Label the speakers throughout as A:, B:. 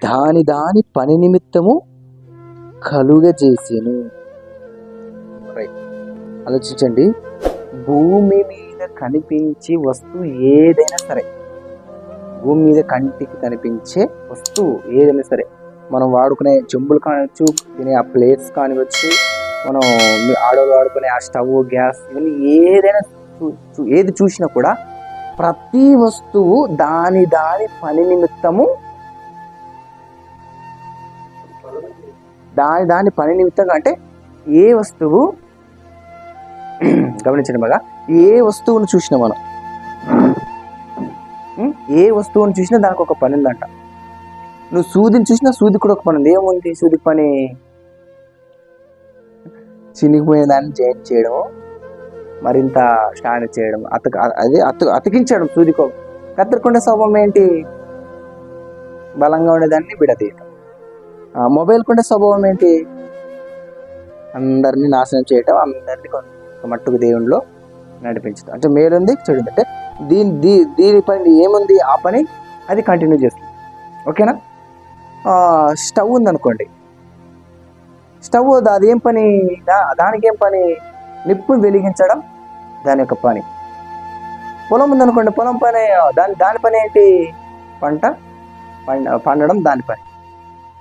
A: దాని దాని పని నిమిత్తము కలుగజేసెను. రైట్, ఆలోచించండి. భూమి మీద కనిపించే వస్తువు ఏదైనా సరే, భూమి మీద కంటికి కనిపించే వస్తువు ఏదైనా సరే, మనం వాడుకునే చెంబులు కానివచ్చు, తినే ఆ ప్లేట్స్ కానివచ్చు, మనం ఆడవాళ్ళు వాడుకునే ఆ స్టవ్, గ్యాస్, ఇవన్నీ ఏదైనా ఏది చూసినా కూడా ప్రతి వస్తువు దాని దాని పని నిమిత్తము దాని పని నిమిత్తంగా, అంటే ఏ వస్తువు గమనించండి బాగా, ఏ వస్తువును చూసినా మనం, ఏ వస్తువును చూసినా దానికి ఒక పని ఉందంట. నువ్వు సూదిని చూసినా సూది కూడా ఒక పని ఉంది. ఏముంది సూదికి పని? చినిగిపోయిన దాన్ని జాయిన్ చేయడం, మరింత స్టాండ్ చేయడం, అతికించడం. సూదికో కత్తిరకుండే స్వభావం ఏంటి? బలంగా ఉండేదాన్ని విడదీయటం. మొబైల్ కుండే స్వభావం ఏంటి? అందరినీ నాశనం చేయటం, అందరినీ కొంత మట్టుకు దేవునిలో నడిపించడం. అంటే మేలుంది, చెడు. అంటే దీని పని ఏముంది? ఆ పని అది కంటిన్యూ చేస్తుంది. ఓకేనా? స్టవ్ ఉందనుకోండి, స్టవ్ అదేం పని? దానికి ఏం పని? నిప్పును వెలిగించడం దాని యొక్క పని. పొలం ఉందనుకోండి, పొలం పని దాని పని ఏంటి? పండడం దాని పని.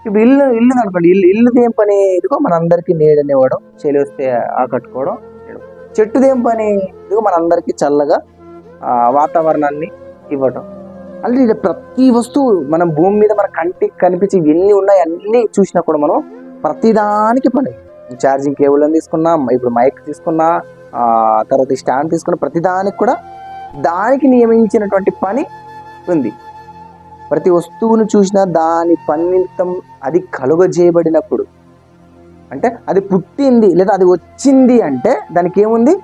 A: ఇప్పుడు ఇల్లు అనుకోండి, ఇల్లుది ఏం పని? ఇదిగో మనందరికీ నీడనివ్వడం, చలి వస్తే ఆకట్టుకోవడం. చెట్టుది ఏం పని? ఇదిగో మనందరికీ చల్లగా వాతావరణాన్ని ఇవ్వటం. అంటే ప్రతి వస్తువు మనం భూమి మీద మన కంటికి కనిపించి ఎన్ని ఉన్నాయి అన్ని చూసినా కూడా మనం ప్రతిదానికి పని. ఛార్జింగ్ కేబుల్ అని తీసుకున్నా, ఇప్పుడు మైక్ తీసుకున్నా, తర్వాత స్టాండ్ తీసుకున్న, ప్రతిదానికి కూడా దానికి నియమించినటువంటి పని ఉంది. ప్రతి వస్తువును చూసినా దాని పని నిమిత్తం అది కలుగజేయబడినప్పుడు, అంటే అది పుట్టింది లేదా అది వచ్చింది అంటే దానికి ఏముంది?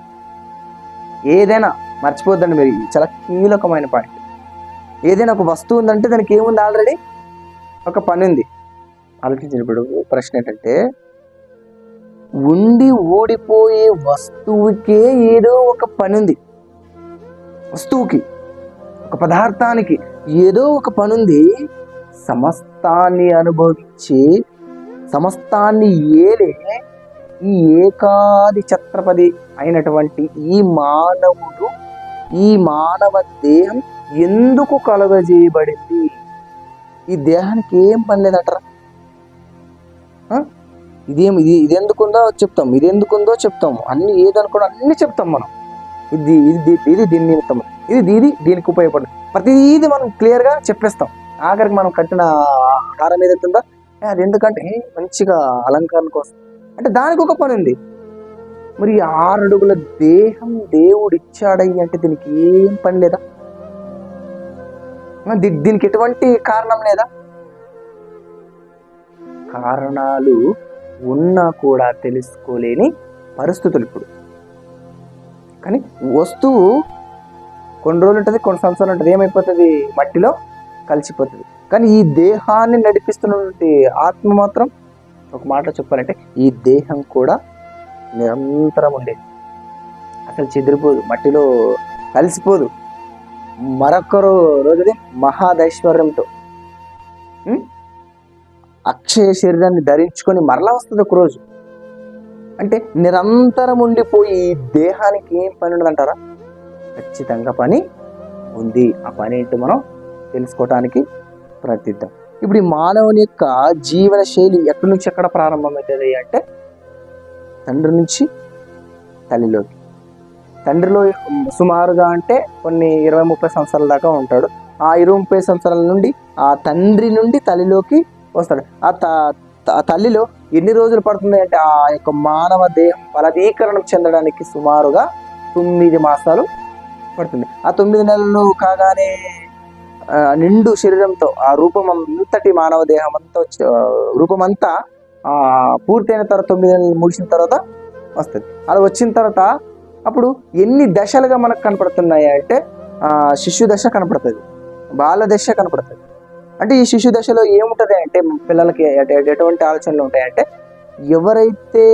A: ఏదైనా మర్చిపోద్దండి మీరు, చాలా కీలకమైన పాయింట్. ఏదైనా ఒక వస్తువు ఉందంటే దానికి ఏముంది? ఆల్రెడీ ఒక పని ఉంది. ఆలోచించినప్పుడు ప్రశ్న ఏంటంటే, ఉండి ఊడిపోయే వస్తువుకే ఏదో ఒక పని ఉంది. వస్తువుకి, ఒక పదార్థానికి ఏదో ఒక పని ఉంది. సమస్తాన్ని అనుభవించి సమస్తాన్ని ఏలే ఈ ఏకాది ఛత్రపతి అయినటువంటి ఈ మానవుడు, ఈ మానవ దేహం ఎందుకు కలుగజేయబడింది? ఈ దేహానికి ఏం పని లేదంటారా? ఇది ఎందుకుందో చెప్తాం, ఇది ఎందుకుందో చెప్తాము, అన్ని ఏదనుకోవడం అన్ని చెప్తాం మనం. ఇది దీని నిమిత్తం, ఇది దీనికి ఉపయోగపడుతుంది. ప్రతిదీ మనం క్లియర్గా చెప్పేస్తాం. ఆఖరికి మనం కట్టిన హారం ఏదైతుందో అది ఎందుకంటే మంచిగా అలంకరణ కోసం, అంటే దానికి ఒక పని ఉంది. మరి 6 అడుగుల దేహం దేవుడు ఇచ్చాడయ్యి అంటే దీనికి ఏం పని లేదా? దీనికి ఎటువంటి కారణం లేదా? కారణాలు ఉన్నా కూడా తెలుసుకోలేని పరిస్థితులు ఇప్పుడు. కానీ వస్తువు కొన్ని రోజులు ఉంటుంది, కొన్ని సంవత్సరాలు ఉంటుంది, ఏమైపోతుంది? మట్టిలో కలిసిపోతుంది. కానీ ఈ దేహాన్ని నడిపిస్తున్నటువంటి ఆత్మ మాత్రం, ఒక మాట చెప్పాలంటే, ఈ దేహం కూడా నిరంతరం ఉండేది. అసలు చెదిరిపోదు, మట్టిలో కలిసిపోదు. మరొక రోజుది మహాదైశ్వర్యంతో అక్షయ శరీరాన్ని ధరించుకొని మరలా వస్తుంది ఒక రోజు. అంటే నిరంతరం ఉండిపోయి ఈ దేహానికి ఏం పని ఉండదంటారా? ఖచ్చితంగా పని ఉంది. ఆ పని ఏంటో మనం తెలుసుకోవటానికి ప్రయత్నిద్దాం. ఇప్పుడు ఈ మానవుని యొక్క జీవన శైలి ఎక్కడి నుంచి ఎక్కడ ప్రారంభమవుతుంది అంటే, తండ్రి నుంచి తల్లిలోకి. తండ్రిలో సుమారుగా అంటే కొన్ని 20-30 సంవత్సరాల దాకా ఉంటాడు. ఆ 20-30 సంవత్సరాల నుండి ఆ తండ్రి నుండి తల్లిలోకి వస్తాడు. ఆ తల్లిలో ఎన్ని రోజులు పడుతుంది అంటే, ఆ యొక్క మానవ దేహం ఫలదీకరణం చెందడానికి సుమారుగా 9 మాసాలు పడుతుంది. ఆ 9 నెలలు కాగానే నిండు శరీరంతో ఆ రూపం అంతటి మానవ దేహం అంతా రూపమంతా పూర్తయిన తర్వాత 9 నెలలు ముగిసిన తర్వాత వస్తుంది. అలా వచ్చిన తర్వాత అప్పుడు ఎన్ని దశలుగా మనకు కనపడుతున్నాయి అంటే, శిశు దశ కనపడుతుంది, బాల దశ కనపడుతుంది. అంటే ఈ శిశు దశలో ఏముంటుంది అంటే, పిల్లలకి ఎటువంటి ఆలోచనలు ఉంటాయంటే, ఎవరైతే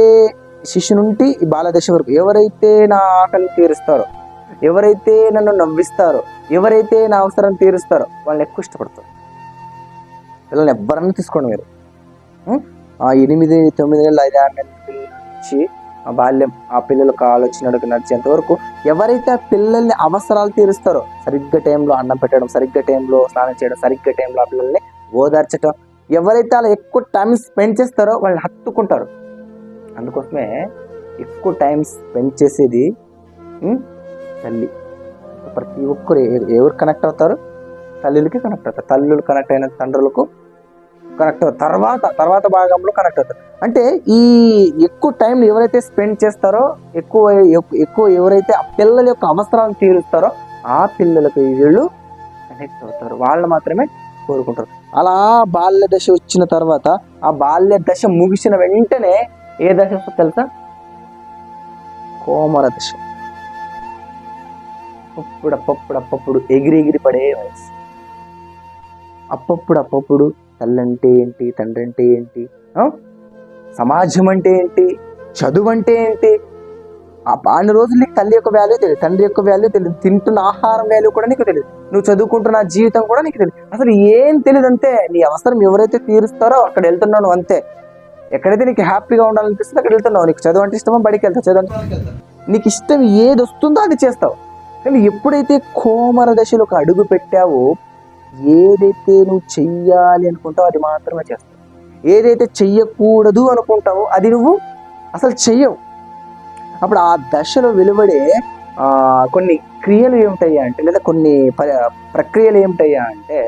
A: శిశు నుండి ఈ బాల దశ వరకు ఎవరైతే నా ఆకలిని తీరుస్తారో, ఎవరైతే నన్ను నవ్విస్తారో, ఎవరైతే నా అవసరం తీరుస్తారో వాళ్ళని ఎక్కువ ఇష్టపడతారు. పిల్లల్ని ఎవ్వరన్నా తీసుకోండి మీరు. 8, 9 ఏళ్ళు, 5, 6 నెలల పిల్లల నుంచి ఆ బాల్యం, ఆ పిల్లలు కాలు వచ్చి నడిచేంత వరకు ఎవరైతే ఆ పిల్లల్ని అవసరాలు తీరుస్తారో, సరిగ్గా టైంలో అన్నం పెట్టడం, సరిగ్గా టైంలో స్నానం చేయడం, సరిగ్గా టైంలో ఆ పిల్లల్ని ఓదార్చడం, ఎవరైతే అలా ఎక్కువ టైం స్పెండ్ చేస్తారో వాళ్ళని హత్తుకుంటారు. అందుకోసమే ఎక్కువ టైం స్పెండ్ చేసేది తల్లి. ప్రతి ఒక్కరు ఎవరు కనెక్ట్ అవుతారు? తల్లులకి కనెక్ట్ అవుతారు. తల్లులు కనెక్ట్ అయిన తండ్రులకు కనెక్ట్ అవుతారు. తర్వాత భాగంలో కనెక్ట్ అవుతారు. అంటే ఈ ఎక్కువ టైం ఎవరైతే స్పెండ్ చేస్తారో, ఎక్కువ ఎవరైతే ఆ పిల్లల యొక్క అవసరాలను తీరుస్తారో ఆ పిల్లలకు వీళ్ళు కనెక్ట్ అవుతారు. వాళ్ళు మాత్రమే కోరుకుంటారు. అలా బాల్య దశ వచ్చిన తర్వాత, ఆ బాల్య దశ ముగిసిన వెంటనే ఏ దశ వస్తుందో తెలుసా? కోమర దశ. అప్పుడప్పుడు ఎగిరి పడే వయసు. అప్పుడప్పుడు తల్లి అంటే ఏంటి, తండ్రి అంటే ఏంటి, సమాజం అంటే ఏంటి, చదువు అంటే ఏంటి, అన్ని రోజులు నీకు తల్లి యొక్క వాల్యూ తెలియదు, తండ్రి యొక్క వాల్యూ తెలియదు, తింటున్న ఆహారం వాల్యూ కూడా నీకు తెలియదు, నువ్వు చదువుకుంటున్న జీవితం కూడా నీకు తెలియదు, అసలు ఏం తెలియదు. అంతే, నీ అవసరం ఎవరైతే తీరుస్తారో అక్కడ వెళ్తున్నావు అంతే. ఎక్కడైతే నీకు హ్యాపీగా ఉండాలనిపిస్తుంది అక్కడ వెళ్తున్నావు. నీకు చదువు అంటే ఇష్టమో బడికి వెళ్తావు, చదువు అంటే నీకు ఇష్టం ఏది వస్తుందో అది చేస్తావు. కానీ ఎప్పుడైతే కోమర దశలోకి అడుగు పెట్టావో, ఏదైతే నువ్వు చెయ్యాలి అనుకుంటావో అది మాత్రమే చేస్తావు. ఏదైతే చెయ్యకూడదు అనుకుంటావో అది నువ్వు అసలు చెయ్యవు. అప్పుడు ఆ దశలో వెలువడే కొన్ని క్రియలు ఏమిటయ్యా అంటే, లేదా కొన్ని ప్రక్రియలు ఏమిటయ్యా అంటే,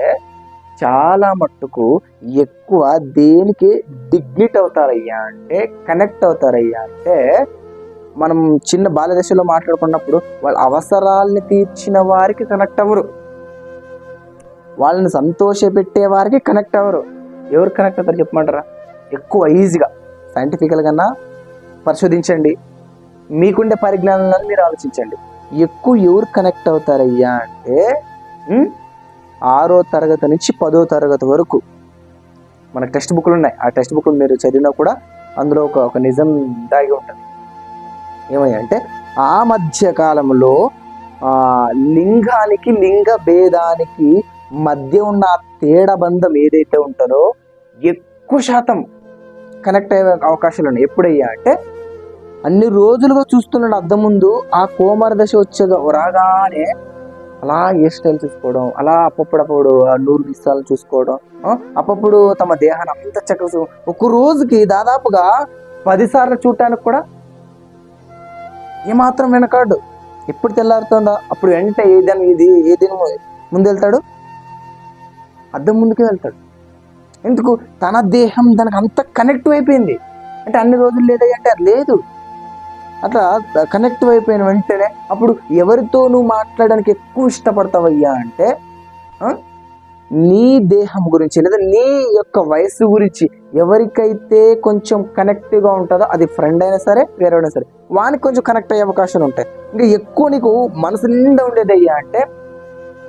A: చాలా మట్టుకు ఎక్కువ దేనికి డిగ్నిట్ అవుతారయ్యా అంటే, కనెక్ట్ అవుతారయ్యా అంటే, మనం చిన్న బాల్య దశలో మాట్లాడుకున్నప్పుడు వాళ్ళ అవసరాలని తీర్చిన వారికి కనెక్ట్ అవ్వరు, వాళ్ళని సంతోష పెట్టే వారికి కనెక్ట్ అవ్వరు. ఎవరు కనెక్ట్ అవుతారు చెప్పమంటారా? ఎక్కువ ఈజీగా సైంటిఫికల్ కన్నా పరిశోధించండి, మీకుండే పరిజ్ఞానాలను మీరు ఆలోచించండి. ఎక్కువ ఎవరు కనెక్ట్ అవుతారయ్యా అంటే 6వ తరగతి నుంచి 10వ తరగతి వరకు మనకు టెక్స్ట్ బుక్లు ఉన్నాయి. ఆ టెక్స్ట్ బుక్లు మీరు చదివినా కూడా అందులో ఒక నిజం దాగి ఉంటుంది. ఏమయ్యంటే, ఆ మధ్య కాలంలో లింగానికి లింగ భేదానికి మధ్య ఉన్న తేడా బంధం ఏదైతే ఉంటుందో ఎక్కువ శాతం కనెక్ట్ అయ్యే అవకాశాలు ఉన్నాయి. ఎప్పుడయ్యా అంటే, అన్ని రోజులుగా చూస్తున్నాడు అద్దం ముందు, ఆ కోమర దశ రాగానే అలా హెయిర్ స్టైల్ చూసుకోవడం, అలా అప్పుడప్పుడు నూరు విషయాలు చూసుకోవడం, అప్పుడు తమ దేహాన్ని అంత చక్కగా ఒక రోజుకి దాదాపుగా 10 సార్లు చూడటానికి కూడా ఏమాత్రం వెనకాడు. ఎప్పుడు తెల్లారుతుందా అప్పుడు వెంట ఏదైనా ముందు వెళ్తాడు, అద్దం ముందుకే వెళ్తాడు. ఎందుకు? తన దేహం దానికి అంత కనెక్ట్ అయిపోయింది. అంటే అన్ని రోజులు లేదయ్యా అంటే అది లేదు. అట్లా కనెక్ట్ అయిపోయిన వెంటనే అప్పుడు ఎవరితో నువ్వు మాట్లాడడానికి ఎక్కువ ఇష్టపడతావయ్యా అంటే, నీ దేహం గురించి లేదా నీ యొక్క వయసు గురించి ఎవరికైతే కొంచెం కనెక్ట్గా ఉంటుందో, అది ఫ్రెండ్ అయినా సరే వేరేవైనా సరే, వానికి కొంచెం కనెక్ట్ అయ్యే అవకాశాలు ఉంటాయి. ఇంకా ఎక్కువ నీకు మనసు నిండా ఉండేదయ్యా అంటే,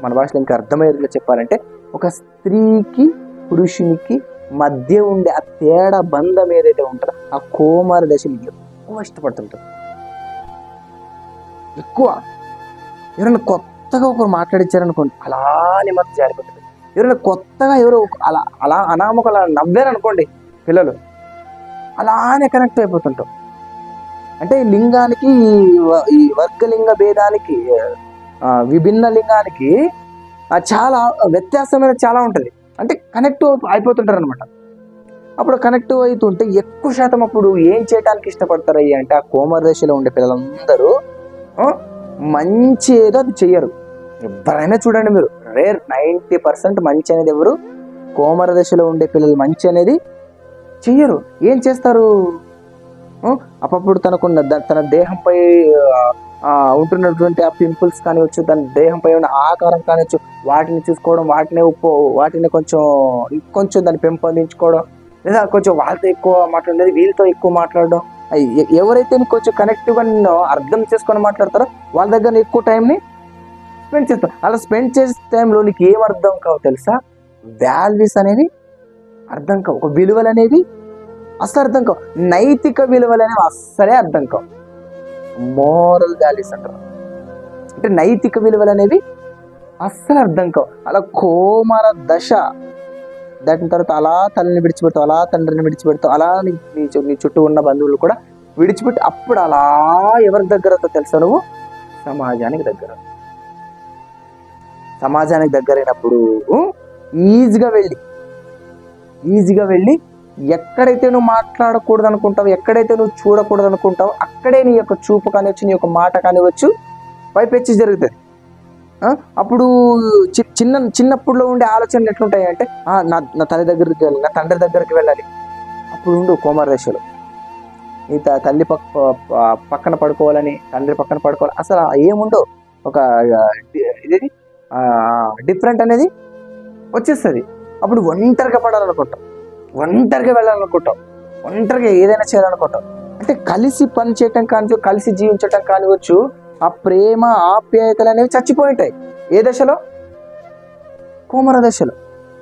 A: మన భాషలో ఇంకా అర్థమయ్యేదిగా చెప్పాలంటే, ఒక స్త్రీకి పురుషునికి మధ్య ఉండే ఆ తేడా బంధం ఏదైతే ఉంటుందో ఆ కోమర దశలు ఎక్కువ ఇష్టపడుతుంటారు. ఎక్కువ ఎవరైనా కొత్తగా ఒకరు మాట్లాడించారనుకోండి, అలానే మధ్య జారిపోతుంది. ఎవరైనా కొత్తగా ఎవరో అలా అనామకులు నవ్వారనుకోండి పిల్లలు, అలానే కనెక్ట్ అయిపోతుంటాం. అంటే ఈ లింగానికి, ఈ వర్గలింగ భేదానికి, విభిన్న లింగానికి చాలా వ్యత్యాసమైన చాలా ఉంటుంది. అంటే కనెక్ట్ అయిపోతుంటారు అనమాట. అప్పుడు కనెక్ట్ అవుతుంటే ఎక్కువ శాతం అప్పుడు ఏం చేయడానికి ఇష్టపడతారయ్యా అంటే, ఆ కోమర దశలో ఉండే పిల్లలందరూ మంచి ఏదో అది చెయ్యరు. ఎవరైనా చూడండి మీరు, రేర్ 90% మంచి అనేది ఎవరు? కోమర దశలో ఉండే పిల్లలు మంచి అనేది చెయ్యరు. ఏం చేస్తారు? అప్పుడు తన దేహంపై ఉంటున్నటువంటి ఆ పింపుల్స్ కానివచ్చు, తన దేహంపై ఉన్న ఆకారం కానివచ్చు, వాటిని చూసుకోవడం, వాటిని కొంచెం దాన్ని పెంపొందించుకోవడం, లేదా కొంచెం వాళ్ళతో ఎక్కువ మాట్లాడలేదు, వీళ్ళతో ఎక్కువ మాట్లాడడం. ఎవరైతే నీకు కొంచెం కనెక్టివ్గా నిన్ను అర్థం చేసుకొని మాట్లాడతారో వాళ్ళ దగ్గర ఎక్కువ టైంని స్పెండ్ చేస్తావు. అలా స్పెండ్ చేసే టైంలో నీకు ఏం అర్థం కావు తెలుసా? వాల్యూస్ అనేవి అర్థం కావు, ఒక విలువలు అనేవి అస్సలు అర్థం కావు, నైతిక విలువలు అనేవి అస్సలే అర్థం కావు. మోరల్ వాల్యూస్ అంటారు. అంటే నైతిక విలువలు అనేవి అస్సలు అర్థం కావు. అలా కోమర దశ దాటిన తర్వాత అలా తల్లిని విడిచిపెడతావు, అలా తండ్రిని విడిచిపెడతావు, అలా నీ చుట్టూ ఉన్న బంధువులు కూడా విడిచిపెట్టి అప్పుడు అలా ఎవరి దగ్గర తెలుసా నువ్వు? సమాజానికి దగ్గర. సమాజానికి దగ్గరైనప్పుడు ఈజీగా వెళ్ళి ఎక్కడైతే నువ్వు మాట్లాడకూడదు అనుకుంటావు, ఎక్కడైతే నువ్వు చూడకూడదు అనుకుంటావు, అక్కడే నీ యొక్క చూపు కానివచ్చు, నీ యొక్క మాట కానివచ్చు పైపెచ్చి జరుగుతుంది. అప్పుడు చిన్నప్పుడులో ఉండే ఆలోచనలు ఎట్లుంటాయి అంటే నా తల్లి దగ్గరికి వెళ్ళాలి, నా తండ్రి దగ్గరికి వెళ్ళాలి. అప్పుడు ఉండు కోమర దశలో నీ తల్లి పక్కన పడుకోవాలని, తండ్రి పక్కన పడుకోవాలి, అసలు ఏముండో ఒక ఇదేది డిఫరెంట్ అనేది వచ్చేస్తుంది. అప్పుడు ఒంటరిగా పడాలనుకుంటాం, ఒంటరిగా వెళ్ళాలనుకుంటాం, ఒంటరిగా ఏదైనా చేయాలనుకుంటాం. అంటే కలిసి పని చేయటం కానివచ్చు, కలిసి జీవించటం కానివచ్చు, ఆ ప్రేమ ఆప్యాయతలు అనేవి చచ్చిపోయింటాయి. ఏ దశలో? కోమర దశలో.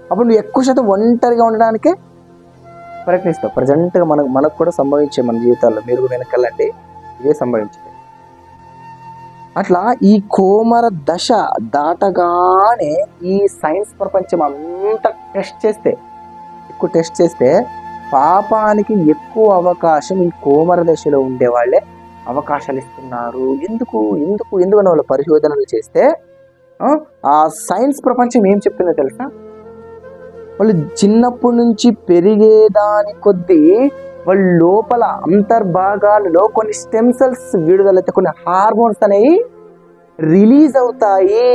A: అప్పుడు నువ్వు ఎక్కువ శాతం ఒంటరిగా ఉండడానికే ప్రయత్నిస్తావు. ప్రజెంట్గా మనకు కూడా సంభవించే మన జీవితాల్లో, మీరు వెనకాలంటే ఇదే సంభవించాయి. అట్లా ఈ కోమర దశ దాటగానే ఈ సైన్స్ ప్రపంచం అంతా ఎక్కువ టెస్ట్ చేస్తే పాపానికి ఎక్కువ అవకాశం ఈ కోమర దశలో ఉండే వాళ్ళే అవకాశాలు ఇస్తున్నారు. ఎందుకు అని వాళ్ళు పరిశోధనలు చేస్తే ఆ సైన్స్ ప్రపంచం ఏం చెప్తుందో తెలుసా? వాళ్ళు చిన్నప్పటి నుంచి పెరిగేదాని కొద్దీ వాళ్ళ లోపల అంతర్భాగాలలో కొన్ని స్టెమ్ సెల్స్ విడుదలైతే కొన్ని హార్మోన్స్ అనేవి రిలీజ్ అవుతాయి.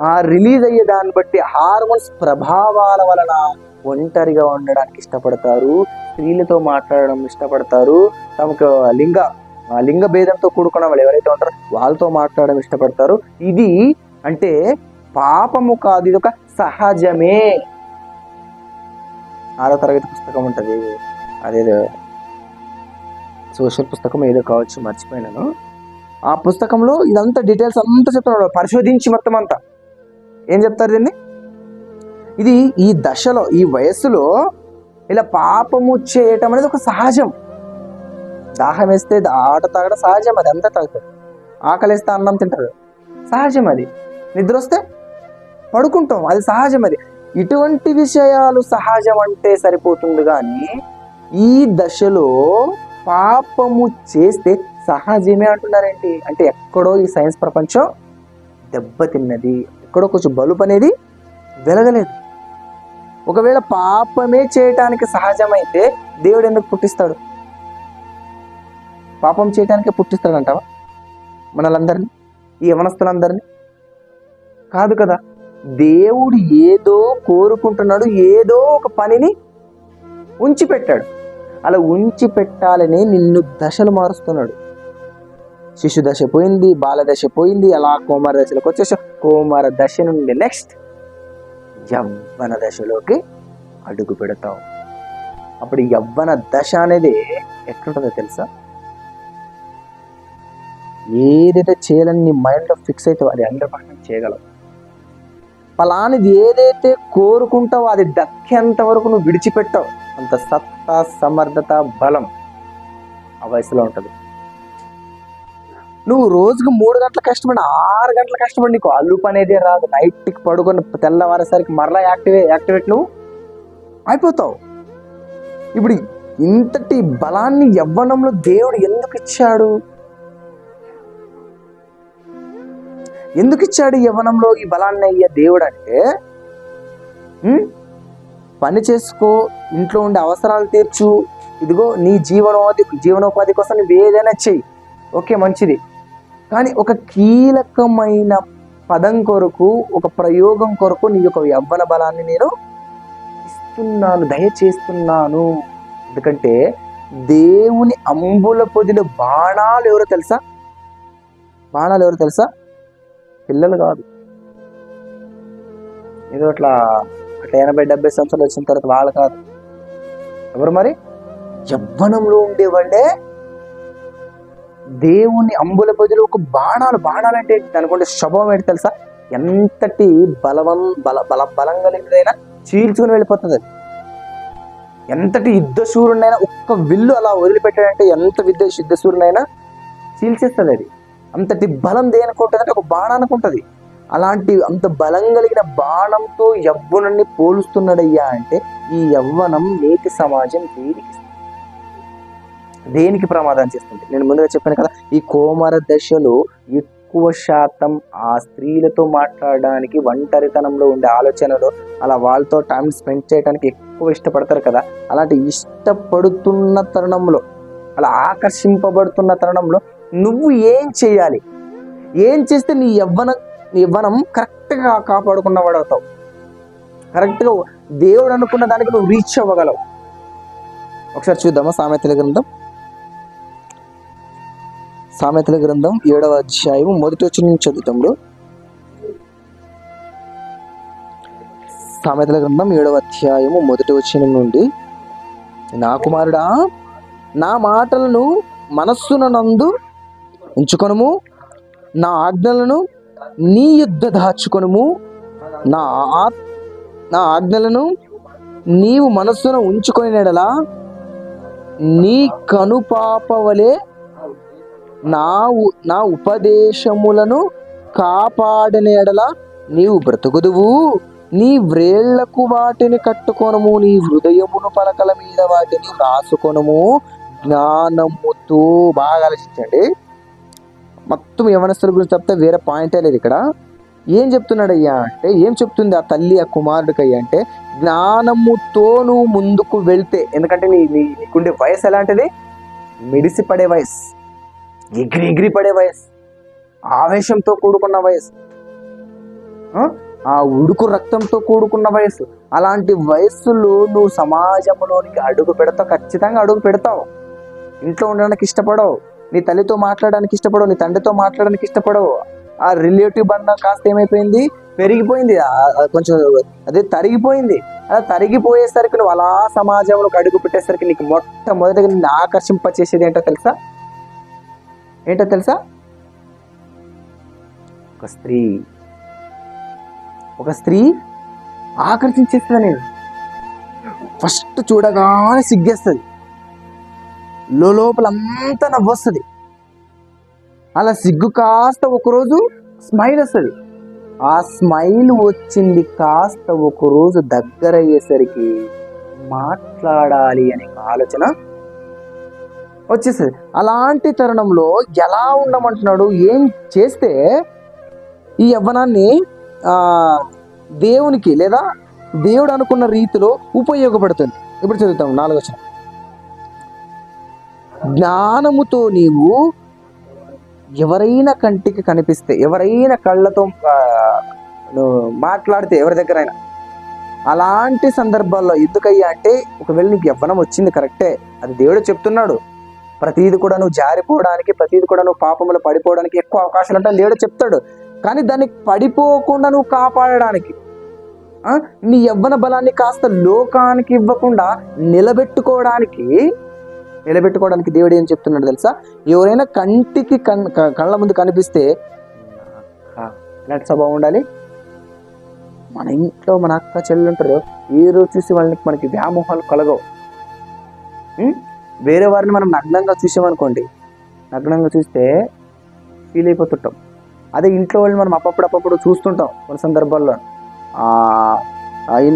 A: ఆ రిలీజ్ అయ్యే దాన్ని బట్టి హార్మోన్స్ ప్రభావాల వలన ఒంటరిగా ఉండడానికి ఇష్టపడతారు, స్త్రీలతో మాట్లాడడం ఇష్టపడతారు, తమకు లింగ భేదంతో కూడుకున్న వాళ్ళు ఎవరైతే ఉంటారో వాళ్ళతో మాట్లాడడం ఇష్టపడతారు. ఇది అంటే పాపము కాదు, ఇది ఒక సహజమే. 6వ తరగతి పుస్తకం ఉంటుంది, అదేదో సోషల్ పుస్తకం ఏదో కావచ్చు, మర్చిపోయినాను. ఆ పుస్తకంలో ఇదంతా డీటెయిల్స్ అంతా చెప్తున్నాడు, పరిశోధించి మొత్తం అంతా. ఏం చెప్తారు దీన్ని? ఇది ఈ దశలో, ఈ వయస్సులో ఇలా పాపము చేయటం అనేది ఒక సహజం. దాహం వేస్తే ఆట తాగడం సహజం, అది అంతా తాగుతారు. ఆకలిస్తే అన్నం తింటారు, సహజం. అది నిద్ర వస్తే పడుకుంటాం, అది సహజం. అది ఇటువంటి విషయాలు సహజం అంటే సరిపోతుంది. కానీ ఈ దశలో పాపము చేస్తే సహజమే అంటున్నారేంటి అంటే ఎక్కడో ఈ సైన్స్ ప్రపంచం దెబ్బతిన్నది, ఎక్కడో కొంచెం బలుపు అనేది వెలగలేదు. ఒకవేళ పాపమే చేయటానికి సహజమైతే దేవుడు ఎందుకు పుట్టిస్తాడు? పాపం చేయటానికే పుట్టిస్తాడంటావా మనలందరినీ, ఈ యవనస్తులందరినీ? కాదు కదా. దేవుడు ఏదో కోరుకుంటున్నాడు, ఏదో ఒక పనిని ఉంచి పెట్టాడు. అలా ఉంచి పెట్టాలని నిన్ను దశలు మారుస్తున్నాడు. శిశు దశ పోయింది, బాల దశ పోయింది, అలా కోమర దశలోకి వచ్చేసా. కోమర దశ నుండి నెక్స్ట్ యవ్వన దశలోకి అడుగు పెడతాం. అప్పుడు యవ్వన దశ అనేది ఎట్లుంటుందో తెలుసా? ఏదైతే చేయాలని నీ మైండ్లో ఫిక్స్ అవుతావో అది 100% చేయగలవు. ఫలానిది ఏదైతే కోరుకుంటావో అది దక్కేంత వరకు నువ్వు విడిచిపెట్టావు. అంత సత్తా, సమర్థత, బలం ఆ వయసులో ఉంటుంది. నువ్వు రోజుకు 3 గంటలు కష్టపడి 6 గంటలు కష్టపడి నీకు అలుపు అనేది రాదు. నైట్కి పడుకొని తెల్లవారేసరికి మరలా యాక్టివేట్ నువ్వు అయిపోతావు. ఇప్పుడు ఇంతటి బలాన్ని యవ్వనంలో దేవుడు ఎందుకు ఇచ్చాడు? యవ్వనంలో ఈ బలాన్ని అయ్యే దేవుడు అంటే, పని చేసుకో, ఇంట్లో ఉండే అవసరాలు తీర్చు, ఇదిగో నీ జీవనోపాధి కోసం నువ్వు ఏదైనా చెయ్యి, ఓకే మంచిది. కానీ ఒక కీలకమైన పదం కొరకు, ఒక ప్రయోగం కొరకు నీ యొక్క యవ్వన బలాన్ని నేను ఇస్తున్నాను, దయచేస్తున్నాను. ఎందుకంటే దేవుని అంబుల పొదిలో బాణాలు ఎవరో తెలుసా? పిల్లలు కాదు. ఏదో అట్లా 80-70 సంవత్సరాలు వచ్చిన తర్వాత వాళ్ళు కాదు. ఎవరు మరి? యవ్వనంలో ఉండేవాళ్ళే దేవుని అంబుల పొదిలో ఒక బాణాలు అంటే అనుకుంటే స్వభావం ఏంటి తెలుసా? ఎంతటి బలం కలిగినదైనా చీల్చుకుని వెళ్ళిపోతుంది. అది ఎంతటి యుద్ధశూరునైనా ఒక్క విల్లు అలా వదిలిపెట్టాడంటే ఎంత యుద్ధశూరునైనా చీల్చేస్తుంది. అది అంతటి బలం దేనికి ఉంటుంది అంటే ఒక బాణానికి ఉంటుంది. అలాంటి అంత బలం కలిగిన బాణంతో యవ్వనాన్ని పోలుస్తున్నాడయ్యా అంటే ఈ యవ్వనం నేటి సమాజం దేనికి ప్రమాదం చేస్తుంది? నేను ముందుగా చెప్పాను కదా, ఈ కోమర దశలో ఎక్కువ శాతం ఆ స్త్రీలతో మాట్లాడడానికి, ఒంటరితనంలో ఉండే ఆలోచనలో అలా వాళ్ళతో టైం స్పెండ్ చేయడానికి ఎక్కువ ఇష్టపడతారు కదా. అలాంటి ఇష్టపడుతున్న తరుణంలో, అలా ఆకర్షింపబడుతున్న తరుణంలో నువ్వు ఏం చేయాలి? ఏం చేస్తే నీ యవ్వనం కరెక్ట్గా కాపాడుకున్నవాడు అవుతావు, కరెక్ట్గా దేవుడు అనుకున్న దానికి నువ్వు రీచ్ అవ్వగలవు. ఒకసారి చూద్దామా సామెతల గ్రంథం 7వ అధ్యాయం 1వ వచనం చదువుతాము. సామెతల గ్రంథం 7వ అధ్యాయము 1వ వచనం నుండి, నా కుమారుడా, నా మాటలను మనస్సునందు ఉంచుకొనుము, నా ఆజ్ఞలను నీ యుద్ధ దాచుకొనుము, నా ఆజ్ఞలను నీవు మనస్సును ఉంచుకొని నెడలా నీ కనుపాపవలే నా ఉపదేశములను కాపాడని ఎడల నీవు బ్రతుకుదువు. నీ వ్రేళ్లకు వాటిని కట్టుకొనుము, నీ హృదయమును పలకల మీద వాటిని రాసుకొనుము. జ్ఞానముతో బాగా ఆలోచించండి. మొత్తం యవనస్తుల గురించి చెప్తే వేరే పాయింటే లేదు ఇక్కడ. ఏం చెప్తున్నాడయ్యా అంటే, ఏం చెప్తుంది ఆ తల్లి ఆ కుమారుడికయ్యా అంటే, జ్ఞానముతో నువ్వు ముందుకు వెళ్తే, ఎందుకంటే నీకుండే వయసు ఎలాంటిది? మిడిసి పడే వయసు, ఎగిరి పడే వయసు, ఆవేశంతో కూడుకున్న వయసు, ఆ ఉడుకు రక్తంతో కూడుకున్న వయసు. అలాంటి వయస్సులో నువ్వు సమాజంలోనికి అడుగు పెడతావు, ఖచ్చితంగా అడుగు పెడతావు. ఇంట్లో ఉండడానికి ఇష్టపడవు, నీ తల్లితో మాట్లాడడానికి ఇష్టపడవు, నీ తండ్రితో మాట్లాడడానికి ఇష్టపడవు. ఆ రిలేటివ్ బంధం కాస్త ఏమైపోయింది? పెరిగిపోయింది, కొంచెం అదే తరిగిపోయింది. అలా తరిగిపోయేసరికి నువ్వు అలా సమాజంలోకి అడుగు పెట్టేసరికి నీకు మొట్టమొదటిగా నిన్ను ఆకర్షింపచేసేది ఏంటో తెలుసా? ఒక స్త్రీ ఆకర్షించేస్తుంది. నేను ఫస్ట్ చూడగానే సిగ్గేస్తుంది, లోపలంతా నవ్వొస్తుంది. అలా సిగ్గు కాస్త ఒకరోజు స్మైల్ వస్తుంది. ఆ స్మైల్ వచ్చింది కాస్త ఒకరోజు దగ్గర అయ్యేసరికి మాట్లాడాలి అనే ఆలోచన వచ్చేస్తుంది. అలాంటి తరుణంలో ఎలా ఉండమంటున్నాడు? ఏం చేస్తే ఈ యవ్వనాన్ని దేవునికి లేదా దేవుడు అనుకున్న రీతిలో ఉపయోగపడుతుంది? ఇప్పుడు చదువుతాం 4వ వచనం. జ్ఞానముతో నీవు ఎవరైనా కంటికి కనిపిస్తే, ఎవరైనా కళ్ళతో మాట్లాడితే, ఎవరి దగ్గరైనా, అలాంటి సందర్భాల్లో ఎందుకయ్యా అంటే, ఒకవేళ నీకు యవ్వనం వచ్చింది కరెక్టే, అది దేవుడు చెప్తున్నాడు. ప్రతిది కూడా నువ్వు జారిపోవడానికి, ప్రతిది కూడా నువ్వు పాపంలో పడిపోవడానికి ఎక్కువ అవకాశాలు ఉంటాయని దేవుడు చెప్తాడు. కానీ దాన్ని పడిపోకుండా నువ్వు కాపాడడానికి, నీ యవ్వన బలాన్ని కాస్త లోకానికి ఇవ్వకుండా నిలబెట్టుకోవడానికి దేవుడు ఏం చెప్తున్నాడు తెలుసా? ఎవరైనా కంటికి కళ్ళ ముందు కనిపిస్తే ఎలాంటి స్వభావం ఉండాలి? మన ఇంట్లో మన అక్క చెల్లెలు ఉంటారు, ఏ రోజు చూసి మనకి వ్యామోహాలు కలగవు. వేరే వారిని మనం నగ్నంగా చూసామనుకోండి, నగ్నంగా చూస్తే ఫీల్ అయిపోతుంటాం. అదే ఇంట్లో వాళ్ళని మనం అప్పుడప్పుడు చూస్తుంటాం. కొన్ని సందర్భాల్లో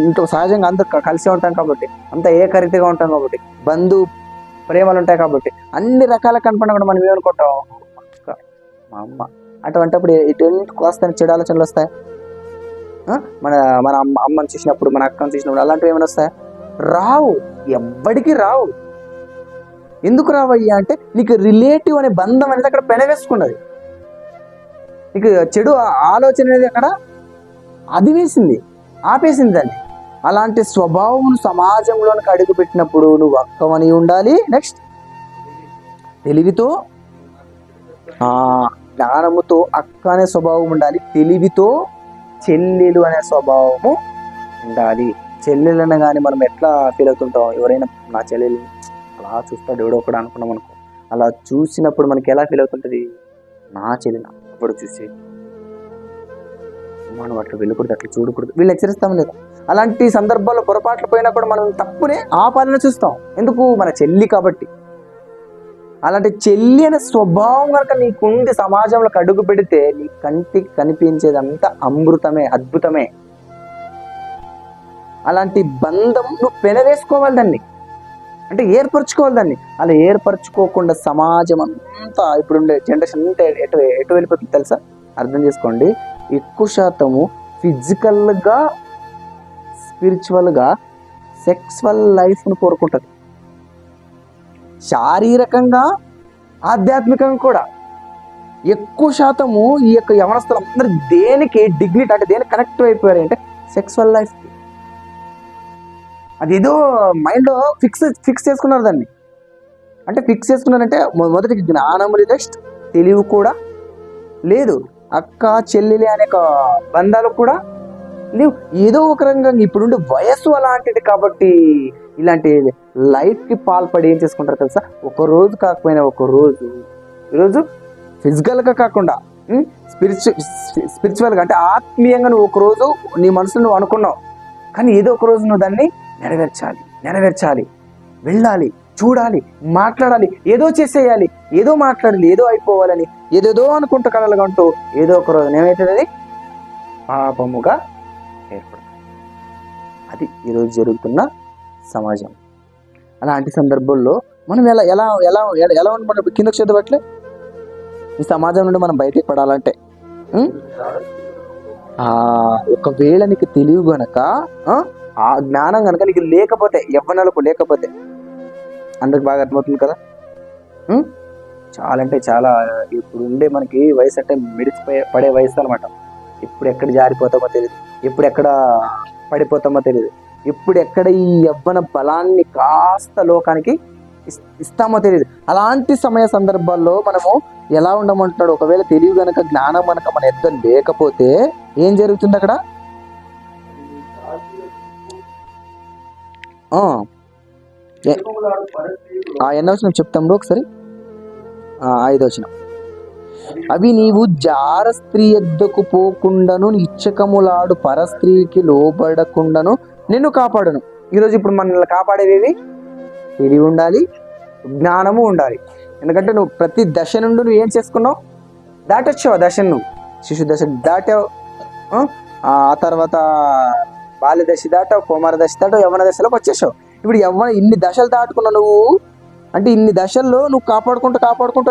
A: ఇంట్లో సహజంగా అందరూ కలిసే ఉంటాం కాబట్టి, అంత ఏకరీతిగా ఉంటాం కాబట్టి, బంధు ప్రేమలు ఉంటాయి కాబట్టి, అన్ని రకాల కనపడినా కూడా మనం ఏమనుకుంటాం? మా అమ్మ. అటువంటిప్పుడు ఎటువంటి కోస్తాను చెడు ఆలోచనలు వస్తాయి. మన అమ్మని చూసినప్పుడు, మన అక్కని చూసినప్పుడు అలాంటివి ఏమైనా వస్తాయి? రావు, ఎవ్వడికి రావు. ఎందుకు రావయ్యా అంటే, నీకు రిలేటివ్ అనే బంధం అనేది అక్కడ పెనవేసుకున్నది. నీకు చెడు ఆలోచన అనేది అక్కడ అది వేసింది, ఆపేసింది దాన్ని. అలాంటి స్వభావం సమాజంలోనికి అడుగు పెట్టినప్పుడు నువ్వు అక్కవని ఉండాలి. నెక్స్ట్ తెలివితో, జ్ఞానముతో అక్క అనే స్వభావం ఉండాలి. తెలివితో చెల్లెలు అనే స్వభావము ఉండాలి. చెల్లెలను కానీ మనం ఎట్లా ఫీల్ అవుతుంటాం? ఎవరైనా నా చెల్లెలు అలా చూస్తాడు ఎవడో ఒకడు అనుకున్నాం అనుకో, అలా చూసినప్పుడు మనకి ఎలా ఫీల్ అవుతుంటుంది? నా చెల్లెలు అప్పుడు చూసి మనం అట్లా వెళ్ళకూడదు, అట్లా చూడకూడదు, వీళ్ళు హెచ్చరిస్తాం లేదా? అలాంటి సందర్భాల్లో పొరపాట్లు పోయినా కూడా మనం తప్పునే ఆపాలని చూస్తాం. ఎందుకు? మన చెల్లి కాబట్టి. అలాంటి చెల్లి అనే స్వభావం కనుక నీకుంది, సమాజంలోకి అడుగు పెడితే నీ కంటికి కనిపించేదంతా అమృతమే, అద్భుతమే. అలాంటి బంధం నువ్వు పెనవేసుకోవాలి దాన్ని, అంటే ఏర్పరచుకోవాలి దాన్ని. అలా ఏర్పరచుకోకుండా సమాజం అంతా, ఇప్పుడుండే జనరేషన్ అంతా ఎటు వెళ్ళిపోతుంది తెలుసా? అర్థం చేసుకోండి. ఎక్కువ శాతము ఫిజికల్గా, స్పిరిచువల్గా, సెక్సువల్ లైఫ్ను కోరుకుంటుంది, శారీరకంగా, ఆధ్యాత్మికంగా కూడా. ఎక్కువ శాతము ఈ యొక్క యవనస్తులు అందరూ దేనికి డిగ్నిటీ, అంటే దేనికి కనెక్ట్ అయిపోయారు అంటే సెక్సువల్ లైఫ్కి. అది ఏదో మైండ్లో ఫిక్స్ చేసుకున్నారు దాన్ని. అంటే ఫిక్స్ చేసుకున్నారంటే మొదటికి జ్ఞానం నెక్స్ట్ తెలివి కూడా లేదు, అక్క చెల్లెలి అనే బంధాలు కూడా లేవు. ఏదో ఒక రకంగా ఇప్పుడుండే వయస్సు అలాంటిది కాబట్టి ఇలాంటి లైఫ్కి పాల్పడి ఏం చేసుకుంటారు తెలుసా? ఒక రోజు కాకపోయినా ఒక రోజు, ఈరోజు ఫిజికల్గా కాకుండా స్పిరిచువల్గా, అంటే ఆత్మీయంగా నువ్వు ఒక రోజు నీ మనసులో నువ్వు అనుకున్నావు, కానీ ఏదో ఒక రోజు నువ్వు దాన్ని నెరవేర్చాలి, వెళ్ళాలి, చూడాలి, మాట్లాడాలి, ఏదో చేసేయాలి, ఏదో మాట్లాడాలి, ఏదో అయిపోవాలని ఏదేదో అనుకుంటూ కలలుగా ఉంటూ ఏదో ఒక రోజు ఏమవుతుంది? పాపముగా ఏర్పడుతుంది. అది ఈరోజు జరుగుతున్న సమాజం. అలాంటి సందర్భంలో మనం ఎలా ఎలా ఎలా ఎలా ఉండి మనం కిందకు చదవట్లే? ఈ సమాజం నుండి మనం బయటికి పడాలంటే ఒకవేళ నీకు తెలివి గనక, ఆ జ్ఞానం కనుక నీకు లేకపోతే, యవ్వనాలకు లేకపోతే, అందరికి బాగా అర్థమవుతుంది కదా. చాలా అంటే చాలా ఇప్పుడు ఉండే మనకి వయసు అంటే పడే వయసు అనమాట. ఇప్పుడు ఎక్కడ జారిపోతామో తెలియదు, ఇప్పుడు ఎక్కడ పడిపోతామో తెలియదు, ఇప్పుడు ఎక్కడ ఈ యవ్వన బలాన్ని కాస్త లోకానికి ఇస్తామో తెలియదు. అలాంటి సమయ సందర్భాల్లో మనము ఎలా ఉండమంటున్నాడు? ఒకవేళ తెలివి గనక, జ్ఞానం కనుక మన ఇద్దరు లేకపోతే ఏం జరుగుతుంది అక్కడ? ఎన్నో వచ్చిన చెప్తాము ఒకసారి. 5వ వచనం. అవి నీవు జార స్త్రీ ఎద్దకు పోకుండాను, ఇచ్చకములాడు పరస్త్రీకి లోబడకుండాను నిన్ను కాపాడును. ఈరోజు ఇప్పుడు మనల్ని కాపాడేవి తెలివి ఉండాలి, జ్ఞానము ఉండాలి. ఎందుకంటే నువ్వు ప్రతి దశ నుండి నువ్వు ఏం చేసుకున్నావు? దాటొచ్చావు దశను, నువ్వు శిశు దశ దాటావు, ఆ తర్వాత బాల్య దశ దాటావు, కుమార దశ దాటావు, యవ్వన దశలోకి వచ్చేసావు. ఇప్పుడు ఇన్ని దశలు దాటుకున్నావు నువ్వు, అంటే ఇన్ని దశల్లో నువ్వు కాపాడుకుంటూ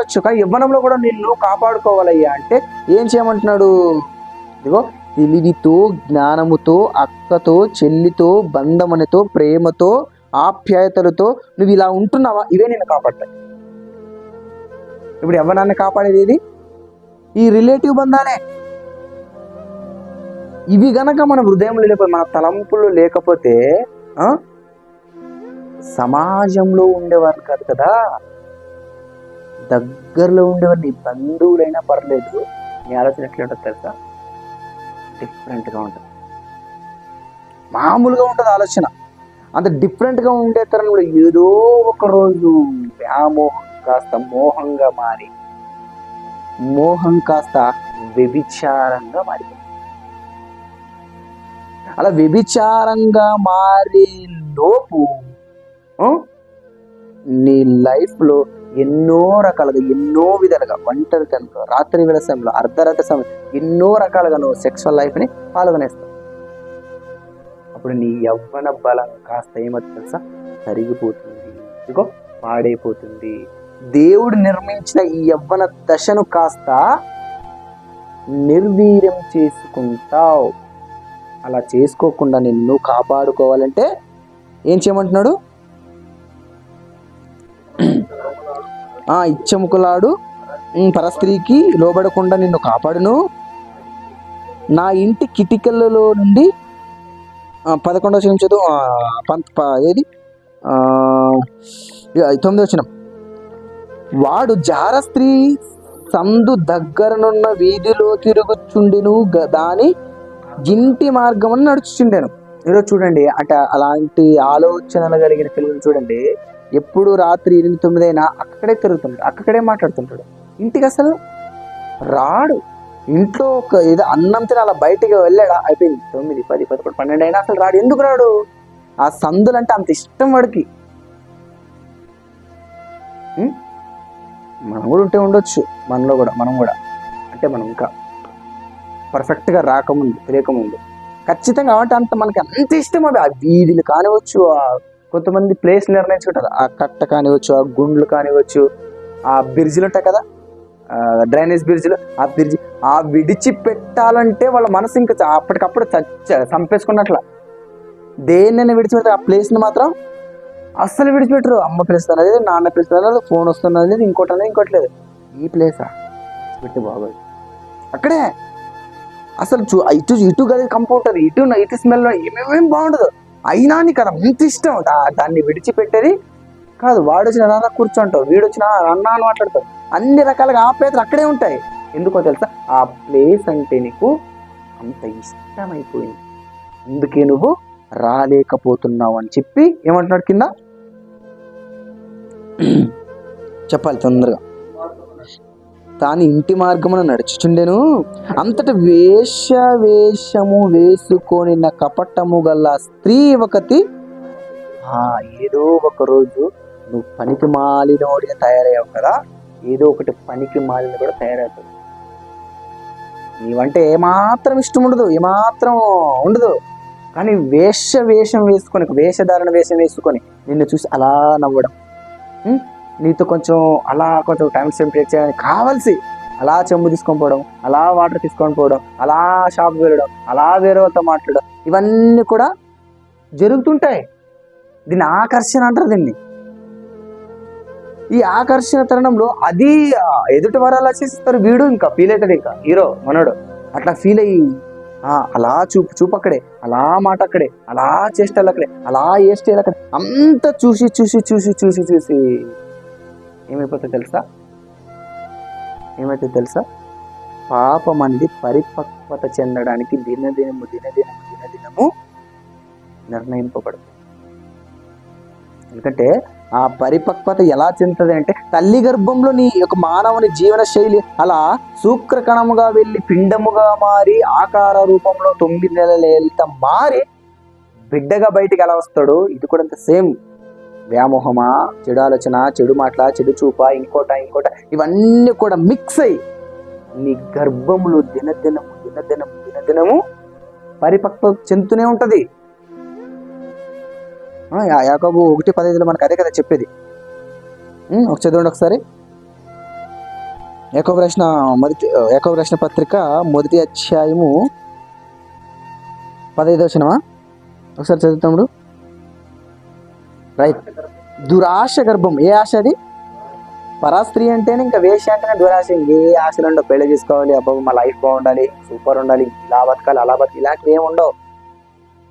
A: వచ్చు. కానీ యవ్వనంలో కూడా నిన్ను కాపాడుకోవాలయ్యా అంటే ఏం చేయమంటున్నాడు? ఇదిగో తెలివితో, జ్ఞానముతో, అక్కతో, చెల్లితో, బంధమునితో, ప్రేమతో, ఆప్యాయతలతో నువ్వు ఇలా ఉంటున్నావా? ఇవే నిన్ను కాపాడతాయి. ఇప్పుడు యవ్వనాన్ని కాపాడేది ఏది? ఈ రిలేటివ్ బంధాలే. ఇవి గనక మన హృదయంలో లేకపోతే, మన తలంపులు లేకపోతే సమాజంలో ఉండేవారు కాదు కదా, దగ్గరలో ఉండేవారు, నీ బంధువులైనా పర్లేదు, నీ ఆలోచన ఎట్లా తెలుసా? డిఫరెంట్గా ఉంటుంది, మామూలుగా ఉంటుంది ఆలోచన. అంత డిఫరెంట్గా ఉండే తరంలో ఏదో ఒక రోజు వ్యామోహం కాస్త మోహంగా మారి, మోహం కాస్త వ్యభిచారంగా మారిపోతుంది. అలా వ్యభిచారంగా మారే లోపు నీ లైఫ్లో ఎన్నో రకాలుగా, ఎన్నో విధాలుగా, ఒంటరి కనుక, రాత్రి వేళ సమయంలో, అర్ధరాత్రి సమయం, ఎన్నో రకాలుగా నువ్వు సెక్సువల్ లైఫ్ని పాల్గొనేస్తావు. అప్పుడు నీ యవ్వన బలం కాస్త ఏమవుతుంది తెలుసా? తరిగిపోతుంది, ఇదిగో పాడైపోతుంది. దేవుడు నిర్మించిన ఈ యవ్వన దశను కాస్త నిర్వీర్యం చేసుకుంటావు. అలా చేసుకోకుండా నిన్ను కాపాడుకోవాలంటే ఏం చేయమంటున్నాడు? ఇచ్చముకులాడు పరస్త్రీకి లోబడకుండా నిన్ను కాపాడును. నా ఇంటి కిటికలలో నుండి 11వ వచనం చదువు. ఏది 9వ వచనం. వాడు జార స్త్రీ సందు దగ్గరనున్న వీధిలో తిరుగుచుండెను, దాని ఇంటి మార్గం నడుచుచుండెను. ఈరోజు చూడండి, అంటే అలాంటి ఆలోచనలు కలిగిన పిల్లలు చూడండి, ఎప్పుడు రాత్రి 8-9 అయినా అక్కడే తిరుగుతుంటాడు, అక్కడే మాట్లాడుతుంటాడు. ఇంటికి అసలు రాడు. ఇంట్లో ఒక ఏదో అన్నం తిని అలా బయటికి వెళ్ళాడా, అయిపోయింది 9, 10, 11, 12 అయినా అసలు రాడు. ఎందుకు రాడు? ఆ సందులంటే అంత ఇష్టం వాడికి. మనం కూడా ఉంటే ఉండొచ్చు, మనలో కూడా మనం కూడా అంటే మనం ఇంకా పర్ఫెక్ట్గా రాకముందు తెలియకముందు ఖచ్చితంగా కాబట్టి అంత మనకి అంత ఇష్టం అవి. ఆ వీధులు కానివచ్చు, ఆ కొంతమంది ప్లేస్ నిర్ణయించుకుంటారు, ఆ కట్ట కానివచ్చు, ఆ గుండ్లు కానివచ్చు, ఆ బ్రిడ్జిలు ఉంటాయి కదా, డ్రైనేజ్ బ్రిడ్జిలు, ఆ బ్రిడ్జి ఆ విడిచిపెట్టాలంటే వాళ్ళ మనసు ఇంకా అప్పటికప్పుడు చంపేసుకున్నట్ల. దేన్నైనా విడిచిపెడితే ఆ ప్లేస్ని మాత్రం అస్సలు విడిచిపెట్టరు. అమ్మ పిలుస్తున్నది, నాన్న పిలుస్తున్నది, ఫోన్ వస్తున్నది, ఇంకోటి అనేది ఇంకోట్లేదు. ఈ ప్లేసా పెట్టి బాగోదు, అక్కడే అసలు ఇటు ఇటు గది కంపౌంటర్, ఇటు స్మెల్ ఏమేమేం బాగుండదు. అయినా నీకు అది అంత ఇష్టం, దాన్ని విడిచిపెట్టేది కాదు. వాడు వచ్చిన నాన్న కూర్చోంటావు, వీడు వచ్చిన అన్న అని మాట్లాడతావు, అన్ని రకాలుగా ఆప్యాయతలు అక్కడే ఉంటాయి. ఎందుకో తెలుసా, ఆ ప్లేస్ అంటే నీకు అంత ఇష్టమైపోయింది, అందుకే నువ్వు రాలేకపోతున్నావు అని చెప్పి ఏమంటున్నాడు కింద చెప్పాలి తొందరగా. తాను ఇంటి మార్గమున నడుచుచుండెను, అంతట వేషము వేసుకొని కపటము గల స్త్రీ ఒకటి. ఏదో ఒక రోజు నువ్వు పనికి మాలినోడిగా తయారయ్యావు కదా, ఏదో ఒకటి పనికి మాలిన కూడా తయారవుతుంది. నీవంటే ఏమాత్రం ఇష్టం ఉండదు, ఏమాత్రం ఉండదు, కానీ వేషం వేసుకొని, వేషధారణ వేషం వేసుకొని నిన్ను చూసి అలా నవ్వడం, నీతో కొంచెం అలా కొంచెం టైం స్పెండ్ చేయడానికి కావాల్సి అలా చెంబు తీసుకొని పోవడం, అలా వాటర్ తీసుకొని పోవడం, అలా షాప్కి వెళ్ళడం, అలా వేరే వాళ్ళతో మాట్లాడడం, ఇవన్నీ కూడా జరుగుతుంటాయి. దీన్ని ఆకర్షణ అంటారు. దీన్ని ఈ ఆకర్షణ తరుణంలో అది ఎదుటి వారు అలా చేస్తారు, వీడు ఇంకా ఫీల్ అవుతాడు, ఇంకా హీరో మనోడు అట్లా ఫీల్ అయ్యి అలా చూపు అక్కడే, అలా మాట అక్కడే, అలా చేష్టలు అక్కడే, అలా ఏ స్టైల్ అక్కడే, అంతా చూసి చూసి చూసి చూసి చూసి ఏమైతే తెలుసా, పాపం అనేది పరిపక్వత చెందడానికి దినదినము నిర్ణయింపబడుతుంది. ఎందుకంటే ఆ పరిపక్వత ఎలా చెందుతుంది అంటే, తల్లి గర్భంలో నీ యొక్క మానవుని జీవన శైలి అలా శుక్రకణముగా వెళ్ళి పిండముగా మారి ఆకార రూపంలో 9 నెలల మారి బిడ్డగా బయటికి ఎలా వస్తాడు, ఇది కూడా అంత సేమ్. వ్యామోహమా, చెడు ఆలోచన, చెడు మాటల, చెడు చూప, ఇంకోట ఇవన్నీ కూడా మిక్స్ అయ్యి నీ గర్భములో దినదినము పరిపక్వ చెందుతూనే ఉంటది. యాకోబు 1:15 మనకు అదే కదా చెప్పేది. చదవండి ఒకసారి. యాకోబు రాసిన పత్రిక 1వ అధ్యాయము 15వ వచనమా ఒకసారి చదువుతాడు. రైట్. దురాశ గర్భం. ఏ ఆశ అది? పరాస్త్రీ అంటేనే ఇంకా వేష అంటేనే దురాశ. ఏ ఆశలు ఉండవు, పెళ్లి చేసుకోవాలి, అబ్బాబు మా లైఫ్ బాగుండాలి, సూపర్ ఉండాలి, ఇలా బతకాలి, అలా బతకాలి, ఇలాంటివి ఏమి ఉండవు.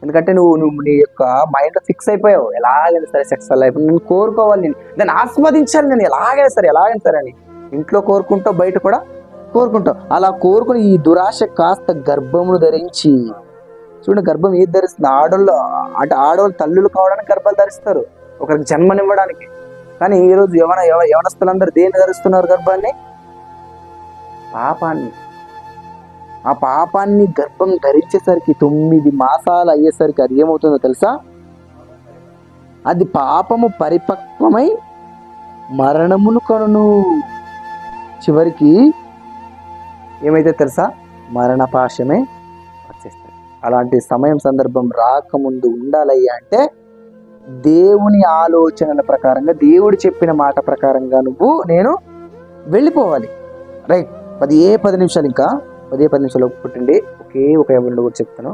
A: ఎందుకంటే నువ్వు నీ యొక్క మైండ్ ఫిక్స్ అయిపోయావు, ఎలాగైనా సరే సెక్సువల్ లైఫ్ నేను కోరుకోవాలి, నేను దాన్ని ఆస్వాదించాలి, నేను ఎలాగైనా సరే అని ఇంట్లో కోరుకుంటావు, బయట కూడా కోరుకుంటావు. అలా కోరుకుని ఈ దురాశ కాస్త గర్భమును ధరించి, చూడండి గర్భం ఏది ధరిస్తుంది, ఆడవాళ్ళు తల్లులు కావడానికి గర్భాలు ధరిస్తారు, ఒకరికి జన్మనివ్వడానికి. కానీ ఈరోజు యవనస్తులందరూ దేన్ని ధరిస్తున్నారు? గర్భాన్ని, పాపాన్ని. ఆ పాపాన్ని గర్భం ధరించేసరికి 9 మాసాలు అయ్యేసరికి అది ఏమవుతుందో తెలుసా? అది పాపము పరిపక్వమై మరణమును కనును. చివరికి ఏమైతే తెలుసా? మరణపాశమే వచ్చేస్తుంది. అలాంటి సమయం సందర్భం రాకముందు ఉండాలయ్యా అంటే దేవుని ఆలోచనల ప్రకారంగా, దేవుడు చెప్పిన మాట ప్రకారంగా నేను వెళ్ళిపోవాలి. రైట్. 10 నిమిషాలు, ఇంకా 10 నిమిషాలు పుట్టిండి. ఒక యవ్వనుడు కూడా చెప్తాను.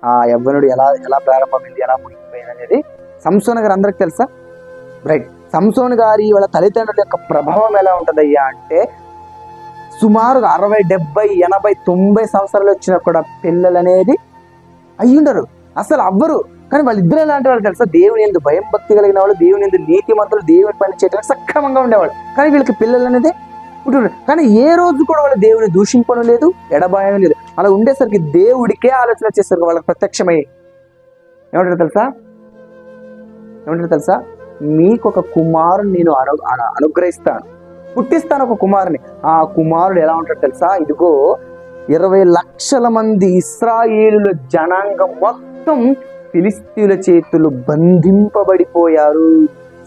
A: ఆ యవ్వనుడు ఎలా ప్రారంభమైంది, ఎలా మునిగిపోయింది అనేది సంసోను గారు అందరికి తెలుసా? రైట్. సంసోను గారి వాళ్ళ తల్లిదండ్రుల యొక్క ప్రభావం ఎలా ఉంటుందయ్యా అంటే, సుమారుగా 60, 70, 80, 90 సంవత్సరాలు వచ్చినా కూడా పిల్లలు అనేది అయ్యుండరు, అసలు అవ్వరు. కానీ వాళ్ళిద్దరు ఎలాంటి వాళ్ళు తెలుసా? దేవుని యందు భయం భక్తి కలిగిన వాళ్ళు, దేవుని యందు నీతిమంతులు, దేవుని పని చేయడానికి సక్రమంగా ఉండేవాళ్ళు. కానీ వీళ్ళకి పిల్లలు అనేది పుట్టినారు. కానీ ఏ రోజు కూడా వాళ్ళు దేవుని దూషింపడం లేదు, ఎడబాయడం లేదు. అలా ఉండేసరికి దేవుడికే ఆలోచన వచ్చేసరికి వాళ్ళకి ప్రత్యక్షమై ఏమంటారు తెలుసా? మీకు ఒక కుమారుని నేను అనుగ్రహిస్తాను, పుట్టిస్తాను ఒక కుమారుని. ఆ కుమారుడు ఎలా ఉంటాడు తెలుసా? ఇదిగో 20 లక్షల మంది ఇశ్రాయేలుల జనాంగం మొత్తం ఫిలిస్తీయుల చేతులు బంధింపబడిపోయారు.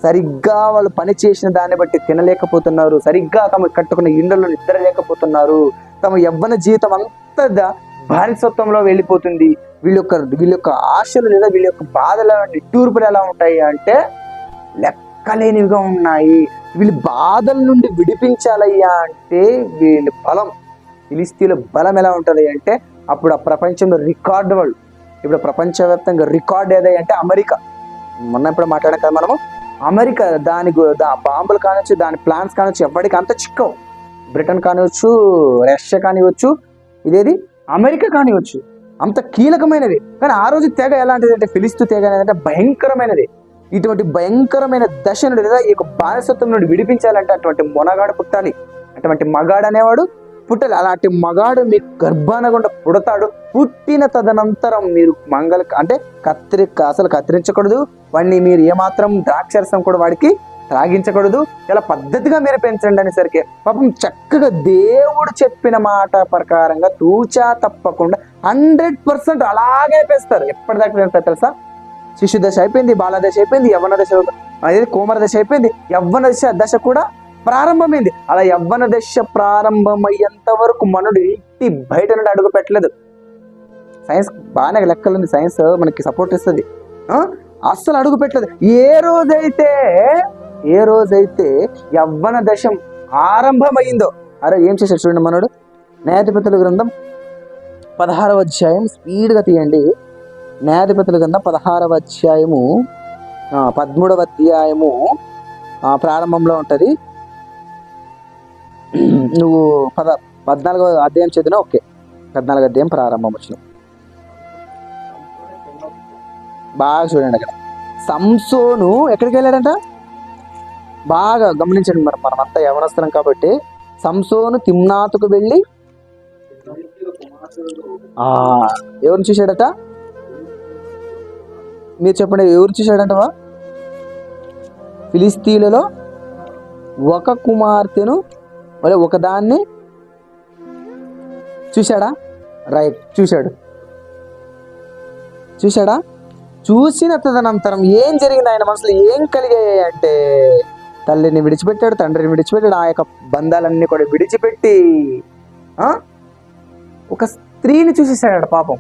A: సరిగ్గా వాళ్ళు పని చేసిన దాన్ని బట్టి తినలేకపోతున్నారు, సరిగ్గా తమ కట్టుకున్న ఇండ్లలో నిద్ర లేకపోతున్నారు, తమ యవ్వన జీవితం అంతా బానిసత్వంలో వెళ్ళిపోతుంది. వీళ్ళ యొక్క ఆశలు లేదా వీళ్ళ యొక్క బాధలు నిట్టూర్పులు ఎలా ఉంటాయి అంటే లెక్కలేనివిగా ఉన్నాయి. వీళ్ళు బాధల నుండి విడిపించాలయ్యా అంటే వీళ్ళ బలం, ఫిలిస్తీన్ల బలం ఎలా ఉంటుంది అంటే అప్పుడు ఆ ప్రపంచంలో రికార్డు వాళ్ళు, ఇప్పుడు ప్రపంచవ్యాప్తంగా రికార్డ్ ఏదై అంటే అమెరికా. మొన్న ఇప్పుడు మాట్లాడాం కదా మనము, అమెరికా దాని బాంబులు కానివచ్చు, దాని ప్లాన్స్ కానివచ్చు, ఎప్పటికీ అంత చిక్కవు. బ్రిటన్ కానివచ్చు, రష్యా కానివచ్చు, ఇదేది అమెరికా కానివచ్చు, అంత కీలకమైనది. కానీ ఆ రోజు తెగ ఎలాంటిది అంటే ఫిలిస్తీన్ తెగ అనేది భయంకరమైనది. ఇటువంటి భయంకరమైన దశ నుండి లేదా ఈ యొక్క బానిసత్వం నుండి విడిపించాలంటే అటువంటి మొనగాడు పుట్టాలి, అటువంటి మగాడు అనేవాడు పుట్టాలి. అలాంటి మగాడు మీకు గర్భాన గుండా పుడతాడు. పుట్టిన తదనంతరం మీరు అంటే అసలు కత్తిరించకూడదు వాడిని, మీరు ఏమాత్రం ద్రాక్షరసం కూడా వాడికి త్రాగించకూడదు, చాలా పద్ధతిగా మీరు పెంచండి అనేసరికి పాపం చక్కగా దేవుడు చెప్పిన మాట ప్రకారంగా తూచా తప్పకుండా 100% అలాగే పెంచుతారు. ఎప్పటిదాకా పెంచుతారు తెలుసా? శిశు దశ అయిపోయింది, బాల దశ అయిపోయింది, యవ్వన దశ, అదే కోమర దశ అయిపోయింది, యవ్వన దశ కూడా ప్రారంభమైంది. అలా యవ్వన దశ ప్రారంభమయ్యేంత వరకు మనడు ఇంటి బయట నుండి అడుగు పెట్టలేదు. సైన్స్ బాగానే లెక్కలుంది, సైన్స్ మనకి సపోర్ట్ ఇస్తుంది. అస్సలు అడుగు పెట్టలేదు. ఏ రోజైతే యవ్వన దశం ఆరంభమైందో, అరే ఏం చేశాడు చూడండి మనోడు. న్యాయాధిపతుల గ్రంథం 16వ అధ్యాయం, స్పీడ్గా తీయండి. న్యాయాధిపతుల గ్రంథం 16వ అధ్యాయము 13వ అధ్యాయము ప్రారంభంలో ఉంటుంది. నువ్వు 14వ అధ్యాయం చదివినా ఓకే, 14వ అధ్యాయం ప్రారంభం వచ్చిన బాగా చూడండి. అక్కడ సంసోను ఎక్కడికి వెళ్ళాడంట బాగా గమనించండి. మరి మనమంతా యవనస్తులం కాబట్టి సంసోను తిమ్నాతుకు వెళ్ళి ఎవరిని చూశాడట? మీరు చెప్పండి, ఎవరు చూశాడంటవా? ఫిలిస్తీన్లలో ఒక కుమార్తెను ఒకదాన్ని చూశాడా? రైట్, చూశాడా? చూసిన తదనంతరం ఏం జరిగింది? ఆయన మనసులో ఏం కలిగాయి అంటే తల్లిని విడిచిపెట్టాడు, తండ్రిని విడిచిపెట్టాడు, ఆ యొక్క బంధాలన్నీ కూడా విడిచిపెట్టి ఒక స్త్రీని చూసేసాడు. పాపం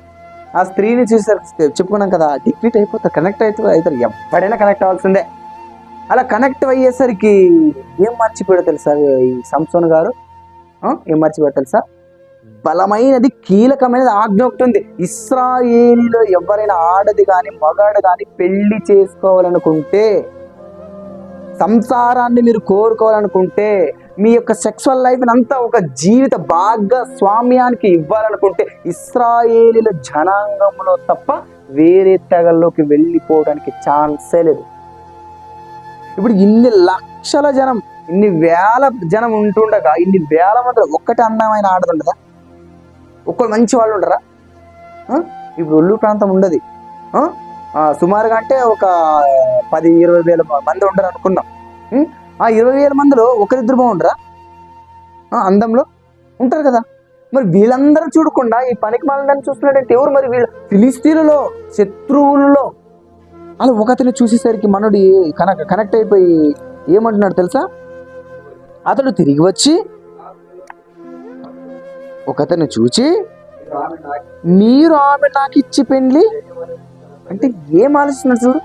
A: ఆ స్త్రీని చూసేసరికి చెప్పుకున్నాం కదా, డిక్రీట్ అయిపోతారు, కనెక్ట్ అవుతారు. ఎప్పుడైనా కనెక్ట్ అవ్వాల్సిందే. అలా కనెక్ట్ అయ్యేసరికి ఏం మర్చిపోయాడు తెలుసా ఈ సంసోను గారు? ఏం మర్చిపోయాడు తెలుసా? బలమైనది, కీలకమైనది ఆజ్ఞ ఒకటి ఉంది. ఇశ్రాయేలీలో ఎవరైనా ఆడది కానీ మగాడు కానీ పెళ్లి చేసుకోవాలనుకుంటే, సంసారాన్ని మీరు కోరుకోవాలనుకుంటే, మీ యొక్క సెక్సువల్ లైఫ్ అంతా ఒక జీవిత భాగస్వామ్యానికి ఇవ్వాలనుకుంటే ఇశ్రాయేలీల జనాంగంలో తప్ప వేరే తెగల్లోకి వెళ్ళిపోవడానికి ఛాన్సే లేదు. ఇప్పుడు ఇన్ని లక్షల జనం, ఇన్ని వేల జనం ఉంటుండగా ఇన్ని వేల మంది ఒక్కటి అందమైన ఆడదుండదా? ఒక్కరు మంచి వాళ్ళు ఉండరా? ఇప్పుడు ఒళ్ళు ప్రాంతం ఉండదు, సుమారుగా అంటే ఒక 10-20 వేల మంది ఉండరు అనుకున్నాం. ఆ 20 వేల మందిలో ఒకరిద్దరు బాగుండరా? అందంలో ఉంటారు కదా. మరి వీళ్ళందరూ చూడకుండా ఈ పనికి మాలందరినీ చూస్తున్నాడంటే ఎవరు? మరి వీళ్ళు ఫిలిస్తీన్లలో శత్రువులలో అలా ఒకతని చూసేసరికి మనోడు కనెక్ట్ అయిపోయి ఏమంటున్నాడు తెలుసా? అతడు తిరిగి వచ్చి ఒకతను చూచి, మీరు ఆమె నాకు ఇచ్చి పెండ్లి అంటే ఏం ఆలోచిస్తున్నాడు చూడు.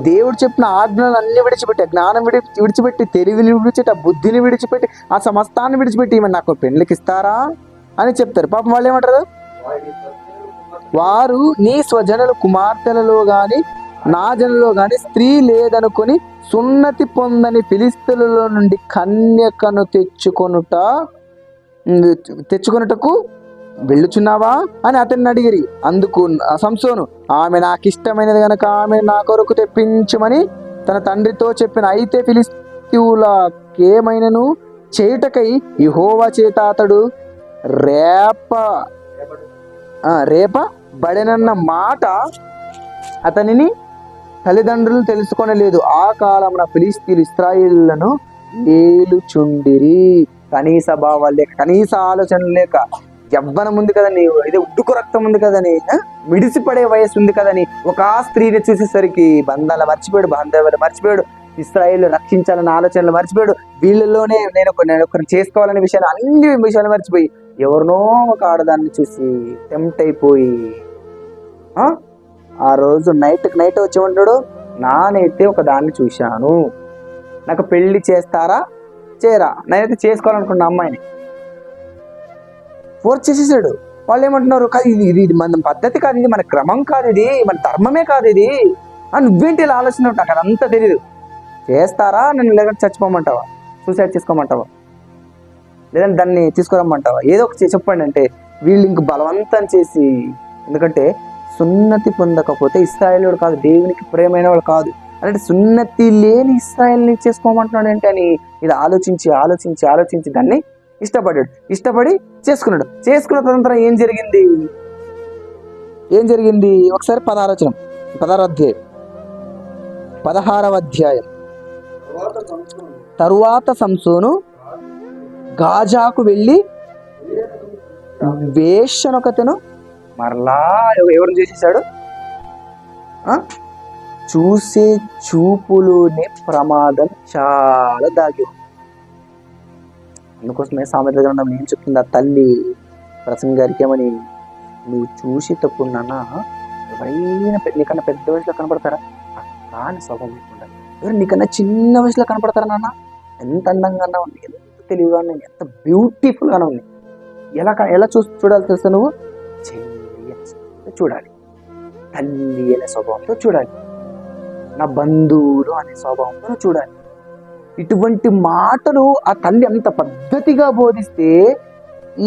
A: దేవుడు చెప్పిన ఆజ్ఞలను అన్ని విడిచిపెట్టి, జ్ఞానం విడిచిపెట్టి, తెలివిని విడిచిపెట్టి, ఆ బుద్ధిని విడిచిపెట్టి, ఆ సమస్తాన్ని విడిచిపెట్టి ఈమె నాకు పెండ్లికి ఇస్తారా అని చెప్తారు. పాపం వాళ్ళు ఏమంటారు? వారు నీ స్వజనుల కుమార్తెలలో గాని నా జనులలో గాని స్త్రీ లేదనుకొని సున్నతి పొందని ఫిలిస్తీన్లలో నుండి కన్యకను తెచ్చుకొనుటకు వెళ్ళుచున్నావా అని అతన్ని అడిగిరి. అందుకు సంసోను, ఆమె నాకు ఇష్టమైనది గనక ఆమె నా కొరకు తెప్పించమని తన తండ్రితో చెప్పిన. అయితే ఫిలిస్తీయులకేమైనను చేయుటకై యెహోవా చేత అతడు రేపబడెనన్న మాట అతనిని తల్లిదండ్రులు తెలుసుకొనలేదు. ఆ కాలమున ఫిలిస్తీయులు ఇశ్రాయేలులను ఏలుచుండిరి. కనీస భావాలు లేక, కనీస ఆలోచన లేక, యవ్వనం ఉంది కదని, ఇదే ఉడ్డుకు రక్తం ఉంది కదని, మిడిసిపడే వయసు ఉంది కదని ఒక స్త్రీని చూసేసరికి బంధాలు మర్చిపోయాడు, బాంధవ్యాలు మర్చిపోయాడు, ఇశ్రాయేలు రక్షించాలన్న ఆలోచనలు మర్చిపోయాడు. వీళ్ళలోనే నేను ఒకరిని చేసుకోవాలనే విషయాలు, అన్ని విషయాలు మర్చిపోయి ఎవరినో ఒక ఆడదాన్ని చూసి టెంప్ట్ అయిపోయి ఆ రోజు నైట్ వచ్చి ఉంటాడు, నానైతే ఒక దాన్ని చూశాను, నాకు పెళ్లి చేస్తారా చేయరా, నేనైతే చేసుకోవాలనుకున్న అమ్మాయిని ఫోర్స్ చేసేసాడు. వాళ్ళు ఏమంటున్నారు, కాదు ఇది మన పద్ధతి కాదు, ఇది మన క్రమం కాదు, ఇది మన ధర్మమే కాదు, ఇది నువ్వేంటి ఇలా ఆలోచన నాకు అదంతా తెలియదు. చేస్తారా, నన్ను లేదంటే చచ్చిపోమంటావా, సూసైడ్ చేసుకోమంటావా, లేదంటే దాన్ని తీసుకురమ్మంటావా, ఏదో ఒక చెప్పండి అంటే వీళ్ళు ఇంక బలవంతం చేసి, ఎందుకంటే సున్నతి పొందకపోతే ఇశ్రాయేలుడు కాదు, దేవునికి ప్రేమైన వాడు కాదు, అంటే సున్నతి లేని ఇశ్రాయేల్ని చేసుకోమంటున్నాడు ఏంటి అని ఇది ఆలోచించి దాన్ని ఇష్టపడి చేసుకున్నాడు. చేసుకున్న తదనంతరం ఏం జరిగింది ఒకసారి 16వ అధ్యాయం. తరువాత సంసోను గాజాకు వెళ్ళి వేశ్యనొకతను మరలా ఎవరు చేసేసాడు, చూసే చూపులోనే ప్రమాదం చాలా దాగి. అందుకోసమే సామెతల గ్రంథం ఏం చెప్తుంది, ఆ తల్లి ప్రసంగ గారికి ఏమని, నువ్వు చూసి తప్పున్నానా ఎవరైనా నీకన్నా పెద్ద వయసులో కనపడతారా, కాని స్వభావం ఉండాలి. ఎవరు నీకన్నా చిన్న వయసులో కనపడతారా నాన్న, ఎంత అందంగా ఉంది, ఎంత తెలివిగా ఉంది, ఎంత బ్యూటిఫుల్గా ఉంది, ఎలా చూడాలి తెలుసా, నువ్వు చూడాలి, తల్లి అనే స్వభావంతో చూడాలి, నా బంధువులు అనే స్వభావంతో చూడాలి. ఇటువంటి మాటలు ఆ తల్లి అంత పద్ధతిగా బోధిస్తే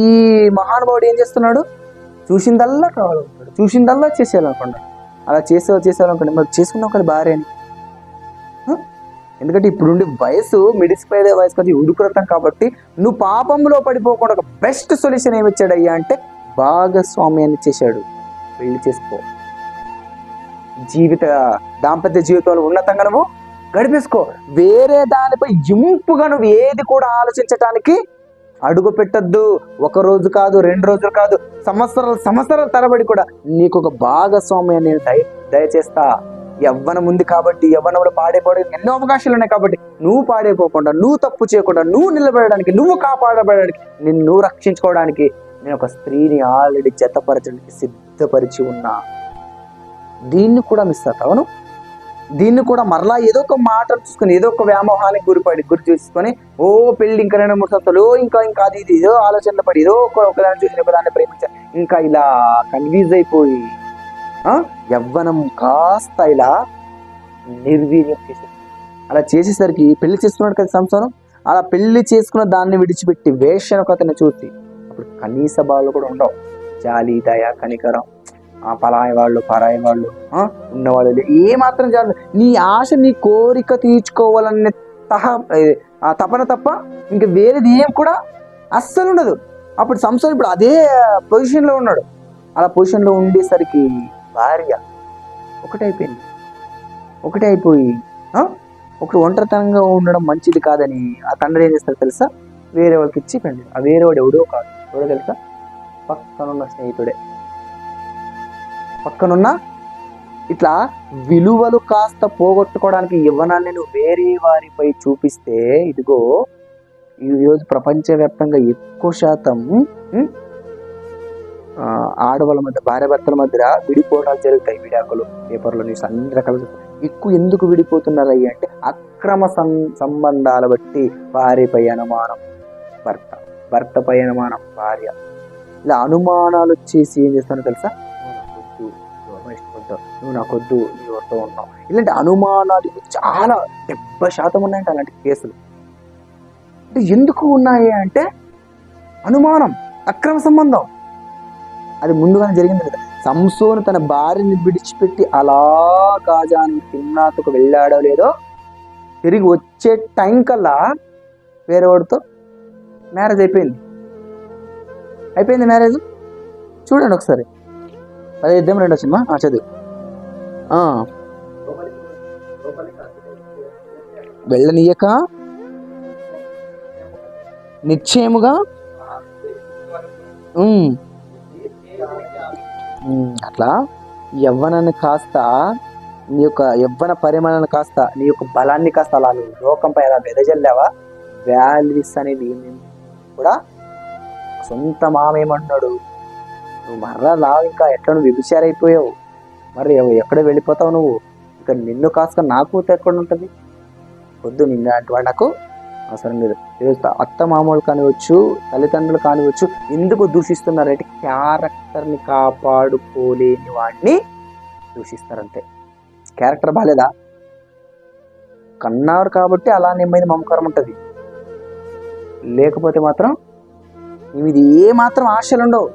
A: ఈ మహానుభావుడు ఏం చేస్తున్నాడు, చూసిందల్లా కావాలనుకున్నాడు, చూసిందల్లా చేసేయాలనుకున్నాడు. అలా చేసేయాలనుకోండి, మరి చేసుకున్నావు కదా భార్య అని. ఎందుకంటే ఇప్పుడుండి వయసు మిడిసిపోయే వయసు కదా, ఉడుకురతాం కాబట్టి నువ్వు పాపంలో పడిపోకుండా ఒక బెస్ట్ సొల్యూషన్ ఏమి ఇచ్చాడయ్యా అంటే భాగస్వామ్యాన్ని చేశాడు. పెళ్లి చేసుకో, దాంపత్య జీవితంలో ఉన్నతంగా నువ్వు గడిపేసుకో, వేరే దానిపై ఇంపుగా నువ్వు ఏది కూడా ఆలోచించటానికి అడుగు పెట్టద్దు. 1 రోజు కాదు, 2 రోజులు కాదు, సంవత్సరాల తరబడి కూడా నీకు ఒక భాగస్వామ్యాన్ని దయచేస్తా. యవ్వనం ఉంది కాబట్టి, యవ్వనంలో పాడైపోవడానికి ఎన్నో అవకాశాలు ఉన్నాయి కాబట్టి నువ్వు పాడైపోకుండా, నువ్వు తప్పు చేయకుండా, నువ్వు నిలబడడానికి, నువ్వు కాపాడబడడానికి, నిన్ను రక్షించుకోవడానికి నేను ఒక స్త్రీని ఆల్రెడీ జతపరచడానికి సిద్ధపరిచి ఉన్నా. దీన్ని కూడా మిస్ అవుతావును. దీన్ని కూడా మరలా ఏదో ఒక మాట చూసుకొని, ఏదో ఒక వ్యామోహానికి గురి చేసుకొని, ఓ పెళ్ళి ఇంకా 2-3 సంవత్సరాలు, ఇంకా అది ఇది ఏదో ఆలోచనలు పడి, ఏదో ఒకదాన్ని చూసి ఒకదాన్ని ప్రేమించాలి, ఇంకా ఇలా కన్ఫ్యూజ్ అయిపోయి యవ్వనం కాస్త ఇలా నిర్వీర్యం చేసేది. అలా చేసేసరికి పెళ్లి చేసుకున్నాడు కదా సంసారం, అలా పెళ్లి చేసుకున్న దాన్ని విడిచిపెట్టి వేశ్యనొకతను చూసి, అప్పుడు కనీస భావాలు కూడా ఉండవు, జాలి, దయ, కనికరం, పరాయి వాళ్ళు ఉన్నవాళ్ళు ఏమాత్రం చాలు. నీ ఆశ, నీ కోరిక తీర్చుకోవాలనే తపన తప్ప ఇంకా వేరేది ఏం కూడా అస్సలు ఉండదు. అప్పుడు సంసారం ఇప్పుడు అదే పొజిషన్లో ఉన్నాడు. అలా పొజిషన్లో ఉండేసరికి భార్య ఒకటే అయిపోయి ఒకటి ఒంటరితనంగా ఉండడం మంచిది కాదని ఆ తండ్రి ఏం చేస్తాడు తెలుసా, వేరే వాళ్ళకి ఇచ్చి పెండి. ఆ వేరేవాడు ఎవడో తెలుసా, పక్కనున్న స్నేహితుడే. పక్కనున్న ఇట్లా విలువలు కాస్త పోగొట్టుకోవడానికి యవ్వనాన్ని నువ్వు వేరే వారిపై చూపిస్తే, ఇదిగో ఈరోజు ప్రపంచవ్యాప్తంగా ఎక్కువ శాతం ఆడవాళ్ళ మధ్య, భార్యాభర్తల మధ్య విడిపోవడాలు జరుగుతాయి. విడాకులు, పేపర్లో న్యూస్ అన్ని రకాలు ఎక్కువ ఎందుకు విడిపోతున్నారు అయ్యి అంటే అక్రమ సంబంధాల బట్టి భార్యపై అనుమానం భర్తపై అనుమానం భార్య, ఇలా అనుమానాలు వచ్చేసి ఏం చేస్తానో తెలుసా, నువ్వు నాకొద్దు, నీ ఎవరితో ఉన్నావు, ఇలాంటి అనుమానాలు చాలా 70% ఉన్నాయంటే అలాంటి కేసులు. అంటే ఎందుకు ఉన్నాయి అంటే అనుమానం, అక్రమ సంబంధం. అది ముందుగానే జరిగింది కదా. సంసోను తన భార్యని విడిచిపెట్టి అలా గాజాను తిమ్నాతుకు వెళ్ళాడో లేదో, తిరిగి వచ్చే టైం కల్లా వేరేవాడితో మ్యారేజ్ అయిపోయింది. మ్యారేజ్. చూడండి ఒకసారి 15:2 సినిమా చదువు. వెళ్ళనీయక నిశ్చయముగా ఉమ్, అట్లా యవ్వనాన్ని కాస్త నీ యొక్క యవ్వన పరిమాణాన్ని కాస్త నీ యొక్క బలాన్ని కాస్త అలా నువ్వు లోకంపై అలా వెదజల్లావా, వాల్యూస్ అనేది కూడా సొంత మామేమంటున్నాడు, నువ్వు మర్రా రావు, ఇంకా ఎట్లా నువ్వు విభిచారైపోయావు, మరి ఎక్కడ వెళ్ళిపోతావు నువ్వు, ఇంకా నిన్ను కాస్త నాకు ఎక్కడ ఉంటుంది, వద్దు, నిన్న అటువంటి నాకు అవసరం లేదు. ఈరోజు అత్త మామూలు కానివచ్చు, తల్లిదండ్రులు కానివచ్చు, ఎందుకు దూషిస్తున్నారంటే క్యారెక్టర్ని కాపాడుకోలేని వాడిని దూషిస్తారంతే. క్యారెక్టర్ బాగాలేదా, కన్నారు కాబట్టి అలా నీ మీద మమకారం ఉంటుంది, లేకపోతే మాత్రం నీ మీద ఏమాత్రం ఆశలు ఉండవు,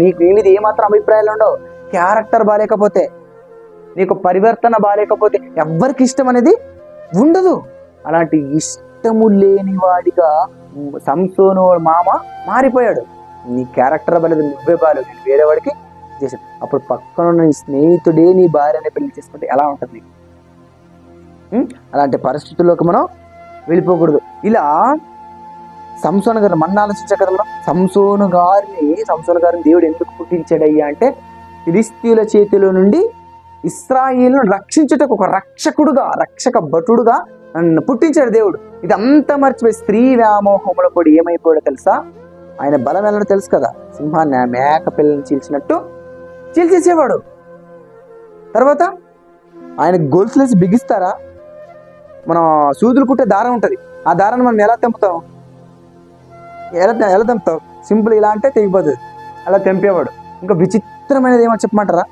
A: నీ మీద ఏమాత్రం అభిప్రాయాలు ఉండవు. క్యారెక్టర్ బాగాలేకపోతే, నీకు పరివర్తన బాగాలేకపోతే ఎవ్వరికి ఇష్టం అనేది ఉండదు. అలాంటి ఇష్టము లేని వాడిగా సంసోను మామ మారిపోయాడు. నీ క్యారెక్టర్ బాలేదు, నువ్వే బాలేదు, నేను వేరే వాడికి చేశాను. అప్పుడు పక్కనున్న నీ స్నేహితుడే నీ భార్యని పెళ్లి చేసుకుంటే ఎలా ఉంటుంది? అలాంటి పరిస్థితుల్లోకి మనం వెళ్ళిపోకూడదు. ఇలా సంసోను గారిని మన ఆలోచించే కదా మనం, సంసోను గారిని దేవుడు ఎందుకు పుట్టించాడయ్యా అంటే ఫిలిష్తీయుల చేతిలో నుండి ఇశ్రాయేలును రక్షించుటకు ఒక రక్షక భటుడుగా పుట్టించాడు దేవుడు. ఇదంతా మర్చిపోయి స్త్రీ వ్యామోహముల కూడా ఏమైపోయాడో తెలుసా? ఆయన బలం ఎలా తెలుసు కదా, సింహాన్ని మేక పిల్లని చీల్చినట్టు చీల్చేసేవాడు. తర్వాత ఆయన గొలుసులేసి బిగిస్తారా, మనం సూదులు కుట్టే దారం ఉంటుంది, ఆ దారాన్ని మనం ఎలా తెంపుతాం, ఎలా తెంపుతాం? సింపుల్ ఇలా అంటే తెగిపోతుంది, అలా తెంపేవాడు. ఇంకా విచిత్రమైనది ఏమో చెప్పమంటారా,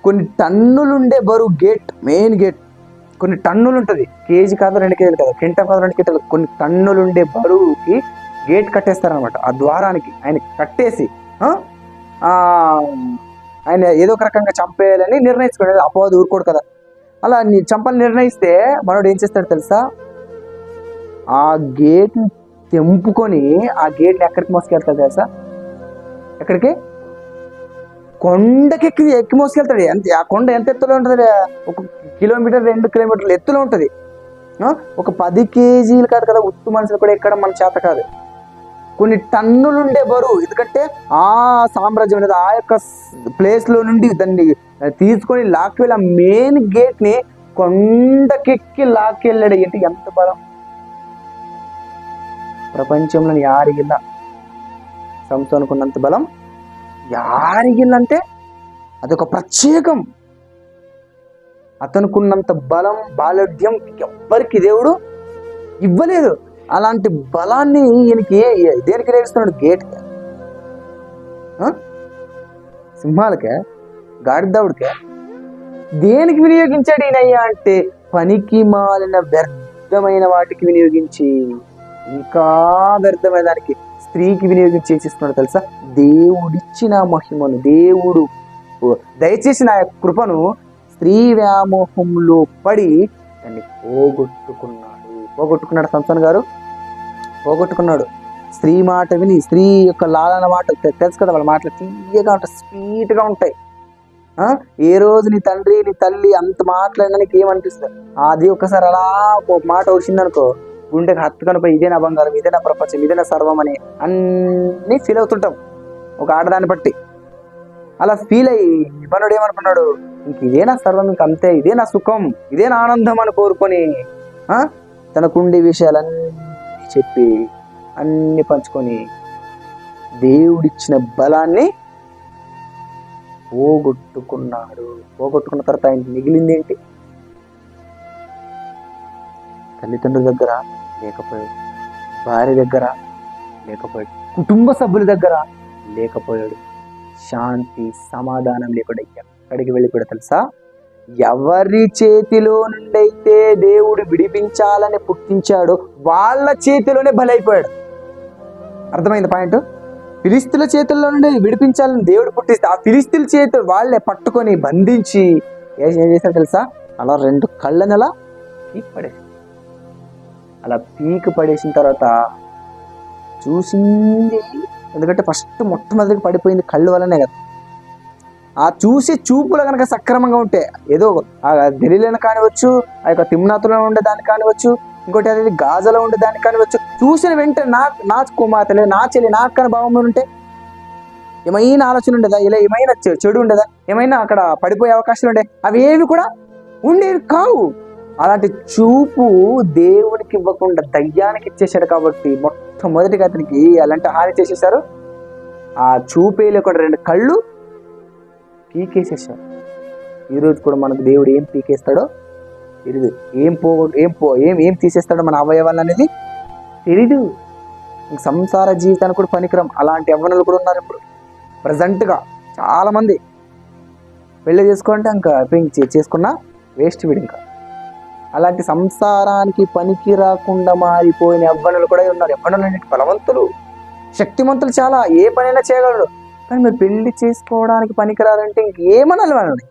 A: కొన్ని టన్నులుండే బరువు మెయిన్ గేట్ కొన్ని టన్నులు ఉంటుంది, కేజీ కాదు 2 కేజీలు కాదు, కింటా కాదు 2 కింటాలు, కొన్ని టన్నులుండే బరువుకి గేట్ కట్టేస్తారనమాట. ఆ ద్వారానికి ఆయన కట్టేసి ఆయన ఏదో ఒక రకంగా చంపేయాలని నిర్ణయించుకోలేదు, అపవాది ఊరుకోడు కదా. అలా చంపాలని నిర్ణయిస్తే మనోడు ఏం చేస్తాడు తెలుసా, ఆ గేట్ని తెంపుకొని ఆ గేట్ని ఎక్కడికి మోసుకెళ్తాడు తెలుసా? ఎక్కడికి? కొండకి ఎక్కి మోసుకెళ్తాడు. ఆ కొండ ఎంత ఎత్తులో ఉంటుంది? 1 కిలోమీటర్ 2 కిలోమీటర్ల ఎత్తులో ఉంటుంది. ఒక 10 కేజీలు కాదు కదా, ఉత్తు మనుషులు కూడా ఎక్కడం మన చేత కాదు. కొన్ని టన్నులుండే బరువు, ఎందుకంటే ఆ సామ్రాజ్యం అనేది ఆ యొక్క ప్లేస్లో నుండి దాన్ని తీసుకొని లాక్కెళ్ళి ఆ మెయిన్ గేట్ని కొండకెక్కి లాక్కెళ్ళాడు. ఏంటి ఎంత బలం! ప్రపంచంలో యారిగిల్ల సంసోనుకున్నంత బలం యారిగిల్లంటే అదొక ప్రత్యేకం. అతనుకున్నంత బలం బాలఢ్యం ఎవ్వరికి దేవుడు ఇవ్వలేదు. అలాంటి బలాన్ని ఈయనకి దేనికి రేగిస్తున్నాడు? గేట్కే, సింహాలకే, గాడిదావుడికే దేనికి వినియోగించాడు ఈయనయ్యా అంటే పనికి మాలిన వ్యర్థమైన వాటికి వినియోగించి, ఇంకా వ్యర్థమైన దానికి స్త్రీకి వినియోగించి చేస్తున్నాడు తెలుసా? దేవుడిచ్చిన మహిమను, దేవుడు దయచేసి నా కృపను స్త్రీ వ్యామోహంలో పడి దాన్ని పోగొట్టుకున్నాడు సంసోను గారు, పోగొట్టుకున్నాడు. స్త్రీ మాట విని, స్త్రీ యొక్క లాలన మాట తెలుసు కదా, వాళ్ళ మాటలు తీయగా ఉంటాయి, స్వీట్గా ఉంటాయి. ఏ రోజు నీ తండ్రి నీ తల్లి అంత మాట్లాడినా నీకు ఏమనిపిస్తుంది? అది ఒకసారి అలా ఒక మాట వచ్చిందనుకో, గుండెకి హత్తుకొని పోయి ఇదే నా బంగారం, ఇదే నా ప్రపంచం, ఇదే నా సర్వం అని అన్నీ ఫీల్ అవుతుంటాం ఒక ఆడదాన్ని బట్టి. అలా ఫీల్ అయ్యి మనోడు ఏమనుకున్నాడు, ఇంక ఇదే నా సర్వం, ఇంక అంతే, ఇదే నా సుఖం, ఇదే నా ఆనందం అని కోరుకొని తనకుండే విషయాలన్నీ చెప్పి అన్ని పంచుకొని దేవుడిచ్చిన బలాన్ని పోగొట్టుకున్నాడు. పోగొట్టుకున్న తర్వాత ఆయన మిగిలింది ఏంటి? తల్లిదండ్రుల దగ్గర లేకపోయాడు, భార్య దగ్గర లేకపోయాడు, కుటుంబ సభ్యుల దగ్గర లేకపోయాడు, శాంతి సమాధానం లేకుండా ఎక్కడికి వెళ్ళిపోయాడు తెలుసా? ఎవరి చేతిలో నుండి అయితే దేవుడు విడిపించాలని పుట్టించాడో వాళ్ళ చేతిలోనే బలైపోయాడు. అర్థమైంది పాయింట్? ఫిలిష్తీయుల చేతుల్లో నుండి విడిపించాలని దేవుడు పుట్టిస్తే ఆ ఫిలిష్తీయుల చేతులు వాళ్ళే పట్టుకొని బంధించి ఏం చేశారు తెలుసా? అలా 2 కళ్ళని అలా పీకి పడేసి, అలా పీకి పడేసిన తర్వాత చూసింది, ఎందుకంటే మొట్టమొదటిగా పడిపోయింది కళ్ళు వల్లనే కదా. ఆ చూసి చూపులు కనుక సక్రమంగా ఉంటే, ఏదో ఆ గలిలను కానివచ్చు, ఆ యొక్క తిమ్నాతులో ఉండే దాన్ని కానివచ్చు, ఇంకోటి అది గాజలో ఉండే దాన్ని కానీ వచ్చి చూసిన వెంటనే నా కుమార్తె లేదు నా చెల్లి నా అక్కని భావంలో ఉంటే ఏమైనా ఆలోచన ఉండేదా, ఇలా ఏమైనా చెడు ఉండేదా, ఏమైనా అక్కడ పడిపోయే అవకాశాలు ఉండే, అవి ఏవి కూడా ఉండేవి కావు. అలాంటి చూపు దేవునికి ఇవ్వకుండా దయ్యానికి ఇచ్చేసాడు. కాబట్టి మొట్టమొదటిగా అతనికి అలాంటి హాని చేసేసారు. ఆ చూపే లేకుండా 2 కళ్ళు పీకేసేసారు. ఈరోజు కూడా మనకు దేవుడు ఏం పీకేస్తాడో తెలీదు, ఏం తీసేస్తాడో మన అవయవాలు అనేది తెలీదు. సంసార జీవితానికి కూడా పనికిరం అలాంటి యవ్వనులు కూడా ఉన్నారు ఇప్పుడు ప్రజెంట్గా. చాలా మంది పెళ్లి చేసుకుంటే ఇంకా చేసుకున్నా వేస్ట్ వీడు. ఇంకా అలాంటి సంసారానికి పనికి రాకుండా మారిపోయిన యవ్వనులు కూడా ఉన్నారు. యవ్వనులు బలవంతులు, శక్తిమంతులు, చాలా ఏ పనైనా చేయగలరు. కానీ మీరు పెళ్లి చేసుకోవడానికి పనికిరారంటే ఇంకేమనాలి వాళ్ళని?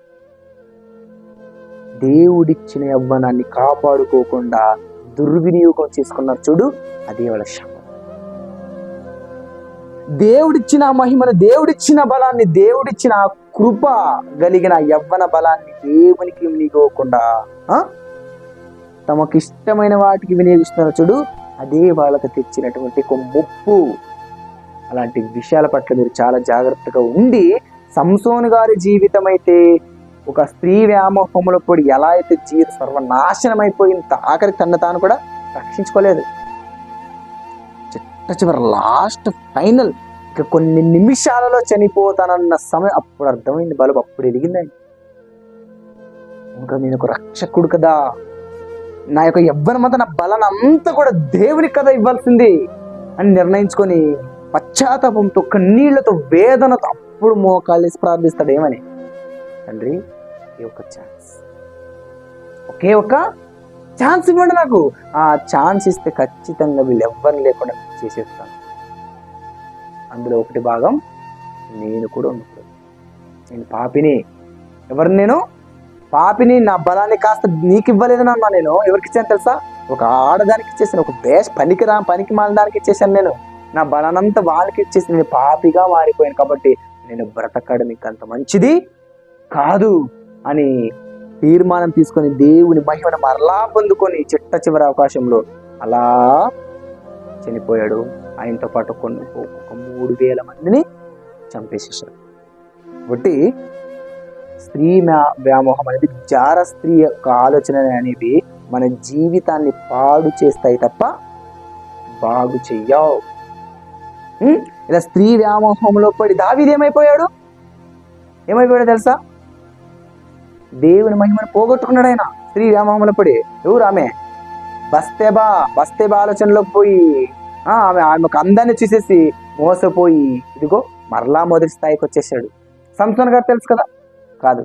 A: దేవుడిచ్చిన యవ్వనాన్ని కాపాడుకోకుండా దుర్వినియోగం చేసుకున్నారు చూడు, అదే వాళ్ళ శాపం. దేవుడిచ్చిన మహిమను, దేవుడిచ్చిన బలాన్ని, దేవుడిచ్చిన కృప కలిగిన యవ్వన బలాన్ని దేవునికి వినియోగకుండా తమకు ఇష్టమైన వాటికి వినియోగిస్తున్నారు చూడు, అదే వాళ్ళకు తెచ్చినటువంటి ఒక ముప్పు. అలాంటి విషయాల పట్ల మీరు చాలా జాగ్రత్తగా ఉండి, సంసోను గారి జీవితం అయితే ఒక స్త్రీ వ్యామోహములో పడి ఎలా అయితే జీవితం సర్వనాశనం అయిపోయింది, ఆఖరికి తను తాను కూడా రక్షించుకోలేదు. చివరి లాస్ట్ ఫైనల్ ఇక కొన్ని నిమిషాలలో చనిపోతానన్న సమయం అప్పుడు అర్థమైంది, బలం అప్పుడు ఎదిగిందండి. ఇంకా నేను ఒక రక్షకుడు కదా, నా యొక్క యవ్వనమంతా నా బలం అంతా కూడా దేవునికి కదా ఇవ్వాల్సింది అని నిర్ణయించుకొని పశ్చాత్తాపంతో కన్నీళ్లతో వేదనతో అప్పుడు మోకాళ్ళేసి ప్రార్థిస్తాడు. ఏమని? తండ్రి ఒకే ఒక ఛాన్స్ ఇవ్వండి నాకు. ఆ ఛాన్స్ ఇస్తే ఖచ్చితంగా వీళ్ళు ఎవ్వరు లేకుండా చేసేస్తాను. అందులో ఒకటి భాగం నేను కూడా ఉండకూడదు. నేను పాపిని. ఎవరిని? నేను పాపిని. నా బలాన్ని కాస్త నీకు ఇవ్వలేదనమ్మా. నేను ఎవరికి ఇచ్చాను తెలుసా? ఒక ఆడదానికి ఇచ్చేసాను, ఒక పనికి మాలడానికి ఇచ్చేసాను. నేను నా బలానంతా వాళ్ళకి ఇచ్చేసి నేను పాపిగా మారిపోయాను. కాబట్టి నేను బ్రతకడం ఇంకంత మంచిది కాదు అని తీర్మానం తీసుకొని దేవుని మహిమను మరలా పొందుకొని చిట్ట చివరి అవకాశంలో అలా చనిపోయాడు. ఆయనతో పాటు ఒక 3,000 మందిని చంపేసేసాడు. కాబట్టి స్త్రీ వ్యామోహం అనేది, జార స్త్రీ యొక్క ఆలోచన అనేవి మన జీవితాన్ని పాడు చేస్తాయి తప్ప బాగు చెయ్యవు. ఇలా స్త్రీ వ్యామోహంలో పడి దావీదు ఏమైపోయాడు తెలుసా? దేవుని మహిమను పోగొట్టుకున్నాడు ఆయన స్త్రీ వ్యామోహంలో పడి. ఎవరు? ఆమె బస్తేబా ఆలోచనలోకి పోయి ఆమెకు అందాన్ని చూసేసి మోసపోయి ఇదిగో మరలా మొదటి స్థాయికి వచ్చేసాడు. సంసోను గారు తెలుసు కదా? కాదు.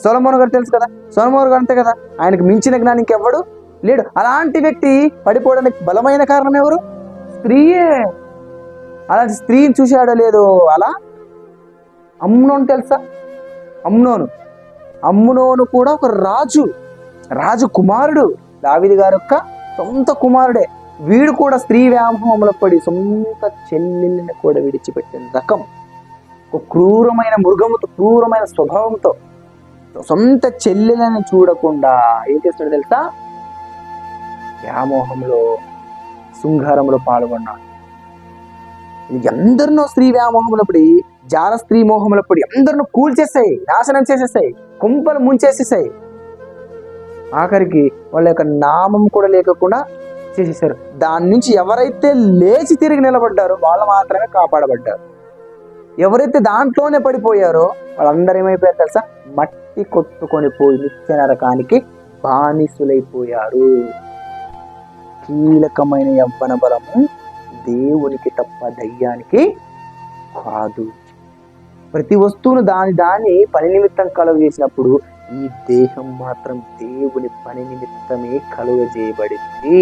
A: సొలొమోను గారు తెలుసు కదా? సొలొమోను గారు అంతే కదా. ఆయనకు మించిన జ్ఞానం ఇంకెవ్వడు లేడు. అలాంటి వ్యక్తి పడిపోవడానికి బలమైన కారణం ఎవరు? స్త్రీయే. అలాంటి స్త్రీని చూశాడో లేదో అలా అమ్నోను తెలుసా? అమ్నోను కూడా ఒక రాజు కుమారుడు, దావీదు గారి యొక్క సొంత కుమారుడే. వీడు కూడా స్త్రీ వ్యామోహంలో పడి సొంత చెల్లెల్ని కూడా విడిచిపెట్టిన రకం. ఒక క్రూరమైన మృగముతో, క్రూరమైన స్వభావంతో సొంత చెల్లెలను చూడకుండా ఏం చేస్తాడో తెలుసా? వ్యామోహంలో, శృంగారంలో పాల్గొన్నాడు. ఎందరినో స్త్రీ వ్యామోహంలో పడి, జార స్త్రీ మోహంలో పడి అందరినో కూల్చేసాయి, నాశనం చేసేసాయి, కుంపలు ముంచేసేసాయి. ఆఖరికి వాళ్ళ యొక్క నామం కూడా లేకుండా చేసేసారు. దాని నుంచి ఎవరైతే లేచి తిరిగి నిలబడ్డారో వాళ్ళు మాత్రమే కాపాడబడ్డారు. ఎవరైతే దాంట్లోనే పడిపోయారో వాళ్ళందరూ ఏమైపోయారు తెలుసా? మట్టి కొట్టుకొని పోయి నిత్య నరకానికి బానిసులైపోయారు. కీలకమైన యవ్వన బలము దేవునికి తప్ప దయ్యానికి కాదు. ప్రతి వస్తువును దాని పని నిమిత్తం కలుగజేసినప్పుడు ఈ దేహం మాత్రం దేవుని పని నిమిత్తమే కలుగజేయబడింది.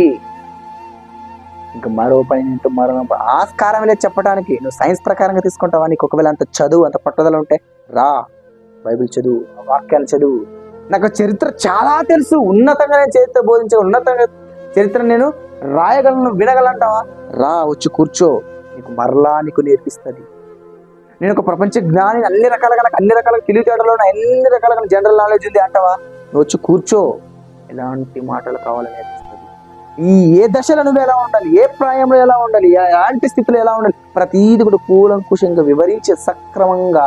A: ఇంకా మరో పని నిమిత్తం మరో ఆస్కారం లేదు చెప్పడానికి. నువ్వు సైన్స్ ప్రకారంగా తీసుకుంటావా? నీకు ఒకవేళ అంత చదువు, అంత పట్టుదల ఉంటే రా, బైబిల్ చదువు, వాక్యాలు చదువు. నాకు చరిత్ర చాలా తెలుసు, ఉన్నతంగా నేను చరిత్ర బోధించ, ఉన్నతంగా చరిత్ర నేను రాయగలను, వినగలంటావా? రా, వచ్చి కూర్చో, నీకు మరలా నీకు నేర్పిస్తుంది. నేను ఒక ప్రపంచ జ్ఞాని, అన్ని రకాలుగా తెలివితేటలో అన్ని రకాలుగా జనరల్ నాలెడ్జ్ ఉంది అంటావా? నువ్వు వచ్చి కూర్చో, ఎలాంటి మాటలు కావాలని నేర్పిస్తుంది. ఏ దశలో నువ్వు ఎలా ఉండాలి, ఏ ప్రాయంలో ఎలా ఉండాలి, ఎలాంటి స్థితిలో ఎలా ఉండాలి, ప్రతీది కూడా కూలంకుషంగా వివరించే సక్రమంగా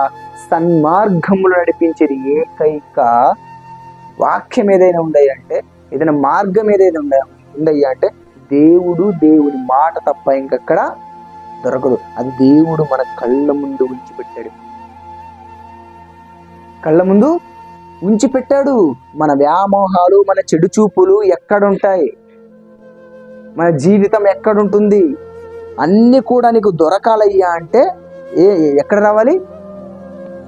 A: సన్మార్గములు నడిపించేది ఏకైక వాక్యం ఏదైనా ఉండయి అంటే, ఏదైనా మార్గం ఏదైనా ఉండయ్యా అంటే దేవుని మాట తప్ప ఇంకక్కడ దొరకదు. అది దేవుడు మన కళ్ళ ముందు ఉంచిపెట్టాడు, కళ్ళ ముందు ఉంచిపెట్టాడు. మన వ్యామోహాలు, మన చెడు చూపులు ఎక్కడుంటాయి, మన జీవితం ఎక్కడుంటుంది, అన్ని కూడా నీకు దొరకాలయ్యా అంటే ఎక్కడ రావాలి?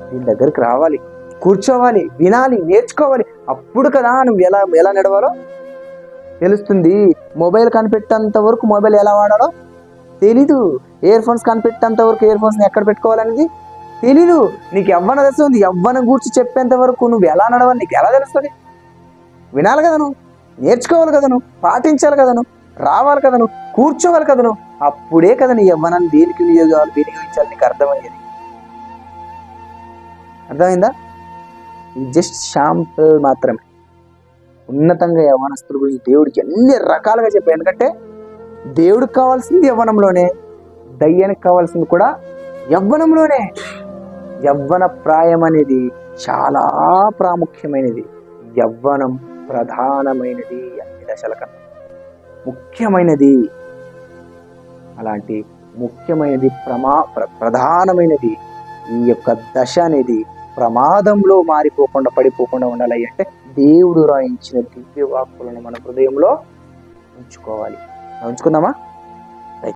A: దీని దగ్గరికి రావాలి, కూర్చోవాలి, వినాలి, నేర్చుకోవాలి. అప్పుడు కదా నువ్వు ఎలా నడవాలో తెలుస్తుంది. మొబైల్ కనిపెట్టేంత వరకు మొబైల్ ఎలా వాడాలో తెలీదు. ఇయర్ ఫోన్స్ కనిపెట్టేంత వరకు ఇయర్ ఫోన్స్ ఎక్కడ పెట్టుకోవాలనేది తెలీదు. నీకు యవ్వన దశ ఉంది, యవ్వనం కూర్చి చెప్పేంత వరకు నువ్వు ఎలా నడవాలి నీకు ఎలా తెలుస్తుంది? వినాలి కదా, నువ్వు నేర్చుకోవాలి కదా, నువ్వు పాటించాలి కదా, నువ్వు రావాలి కదా, నువ్వు కూర్చోవాలి కదా, నువ్వు అప్పుడే కదా నీ యవ్వనాన్ని దేనికి వినియోగించాలి నీకు అర్థమయ్యేది. అర్థమైందా? ఇది జస్ట్ షాంపుల్ మాత్రమే. ఉన్నతంగా యవ్వనస్తుల గురించి దేవుడికి ఎన్ని రకాలుగా చెప్పాడు. ఎందుకంటే దేవుడికి కావాల్సింది యవ్వనంలోనే, దయ్యానికి కావాల్సింది కూడా యవ్వనంలోనే. యవ్వన ప్రాయం అనేది చాలా ప్రాముఖ్యమైనది. యవ్వనం ప్రధానమైనది, అన్ని దశల కన్నా ముఖ్యమైనది. అలాంటి ముఖ్యమైనది ప్రధానమైనది ఈ యొక్క దశ అనేది ప్రమాదంలో మారిపోకుండా పడిపోకుండా ఉండాలి అంటే దేవుడు రాయించిన దివ్య వాక్కులను మన హృదయంలో ఉంచుకోవాలి. ఉంచుకుందామా?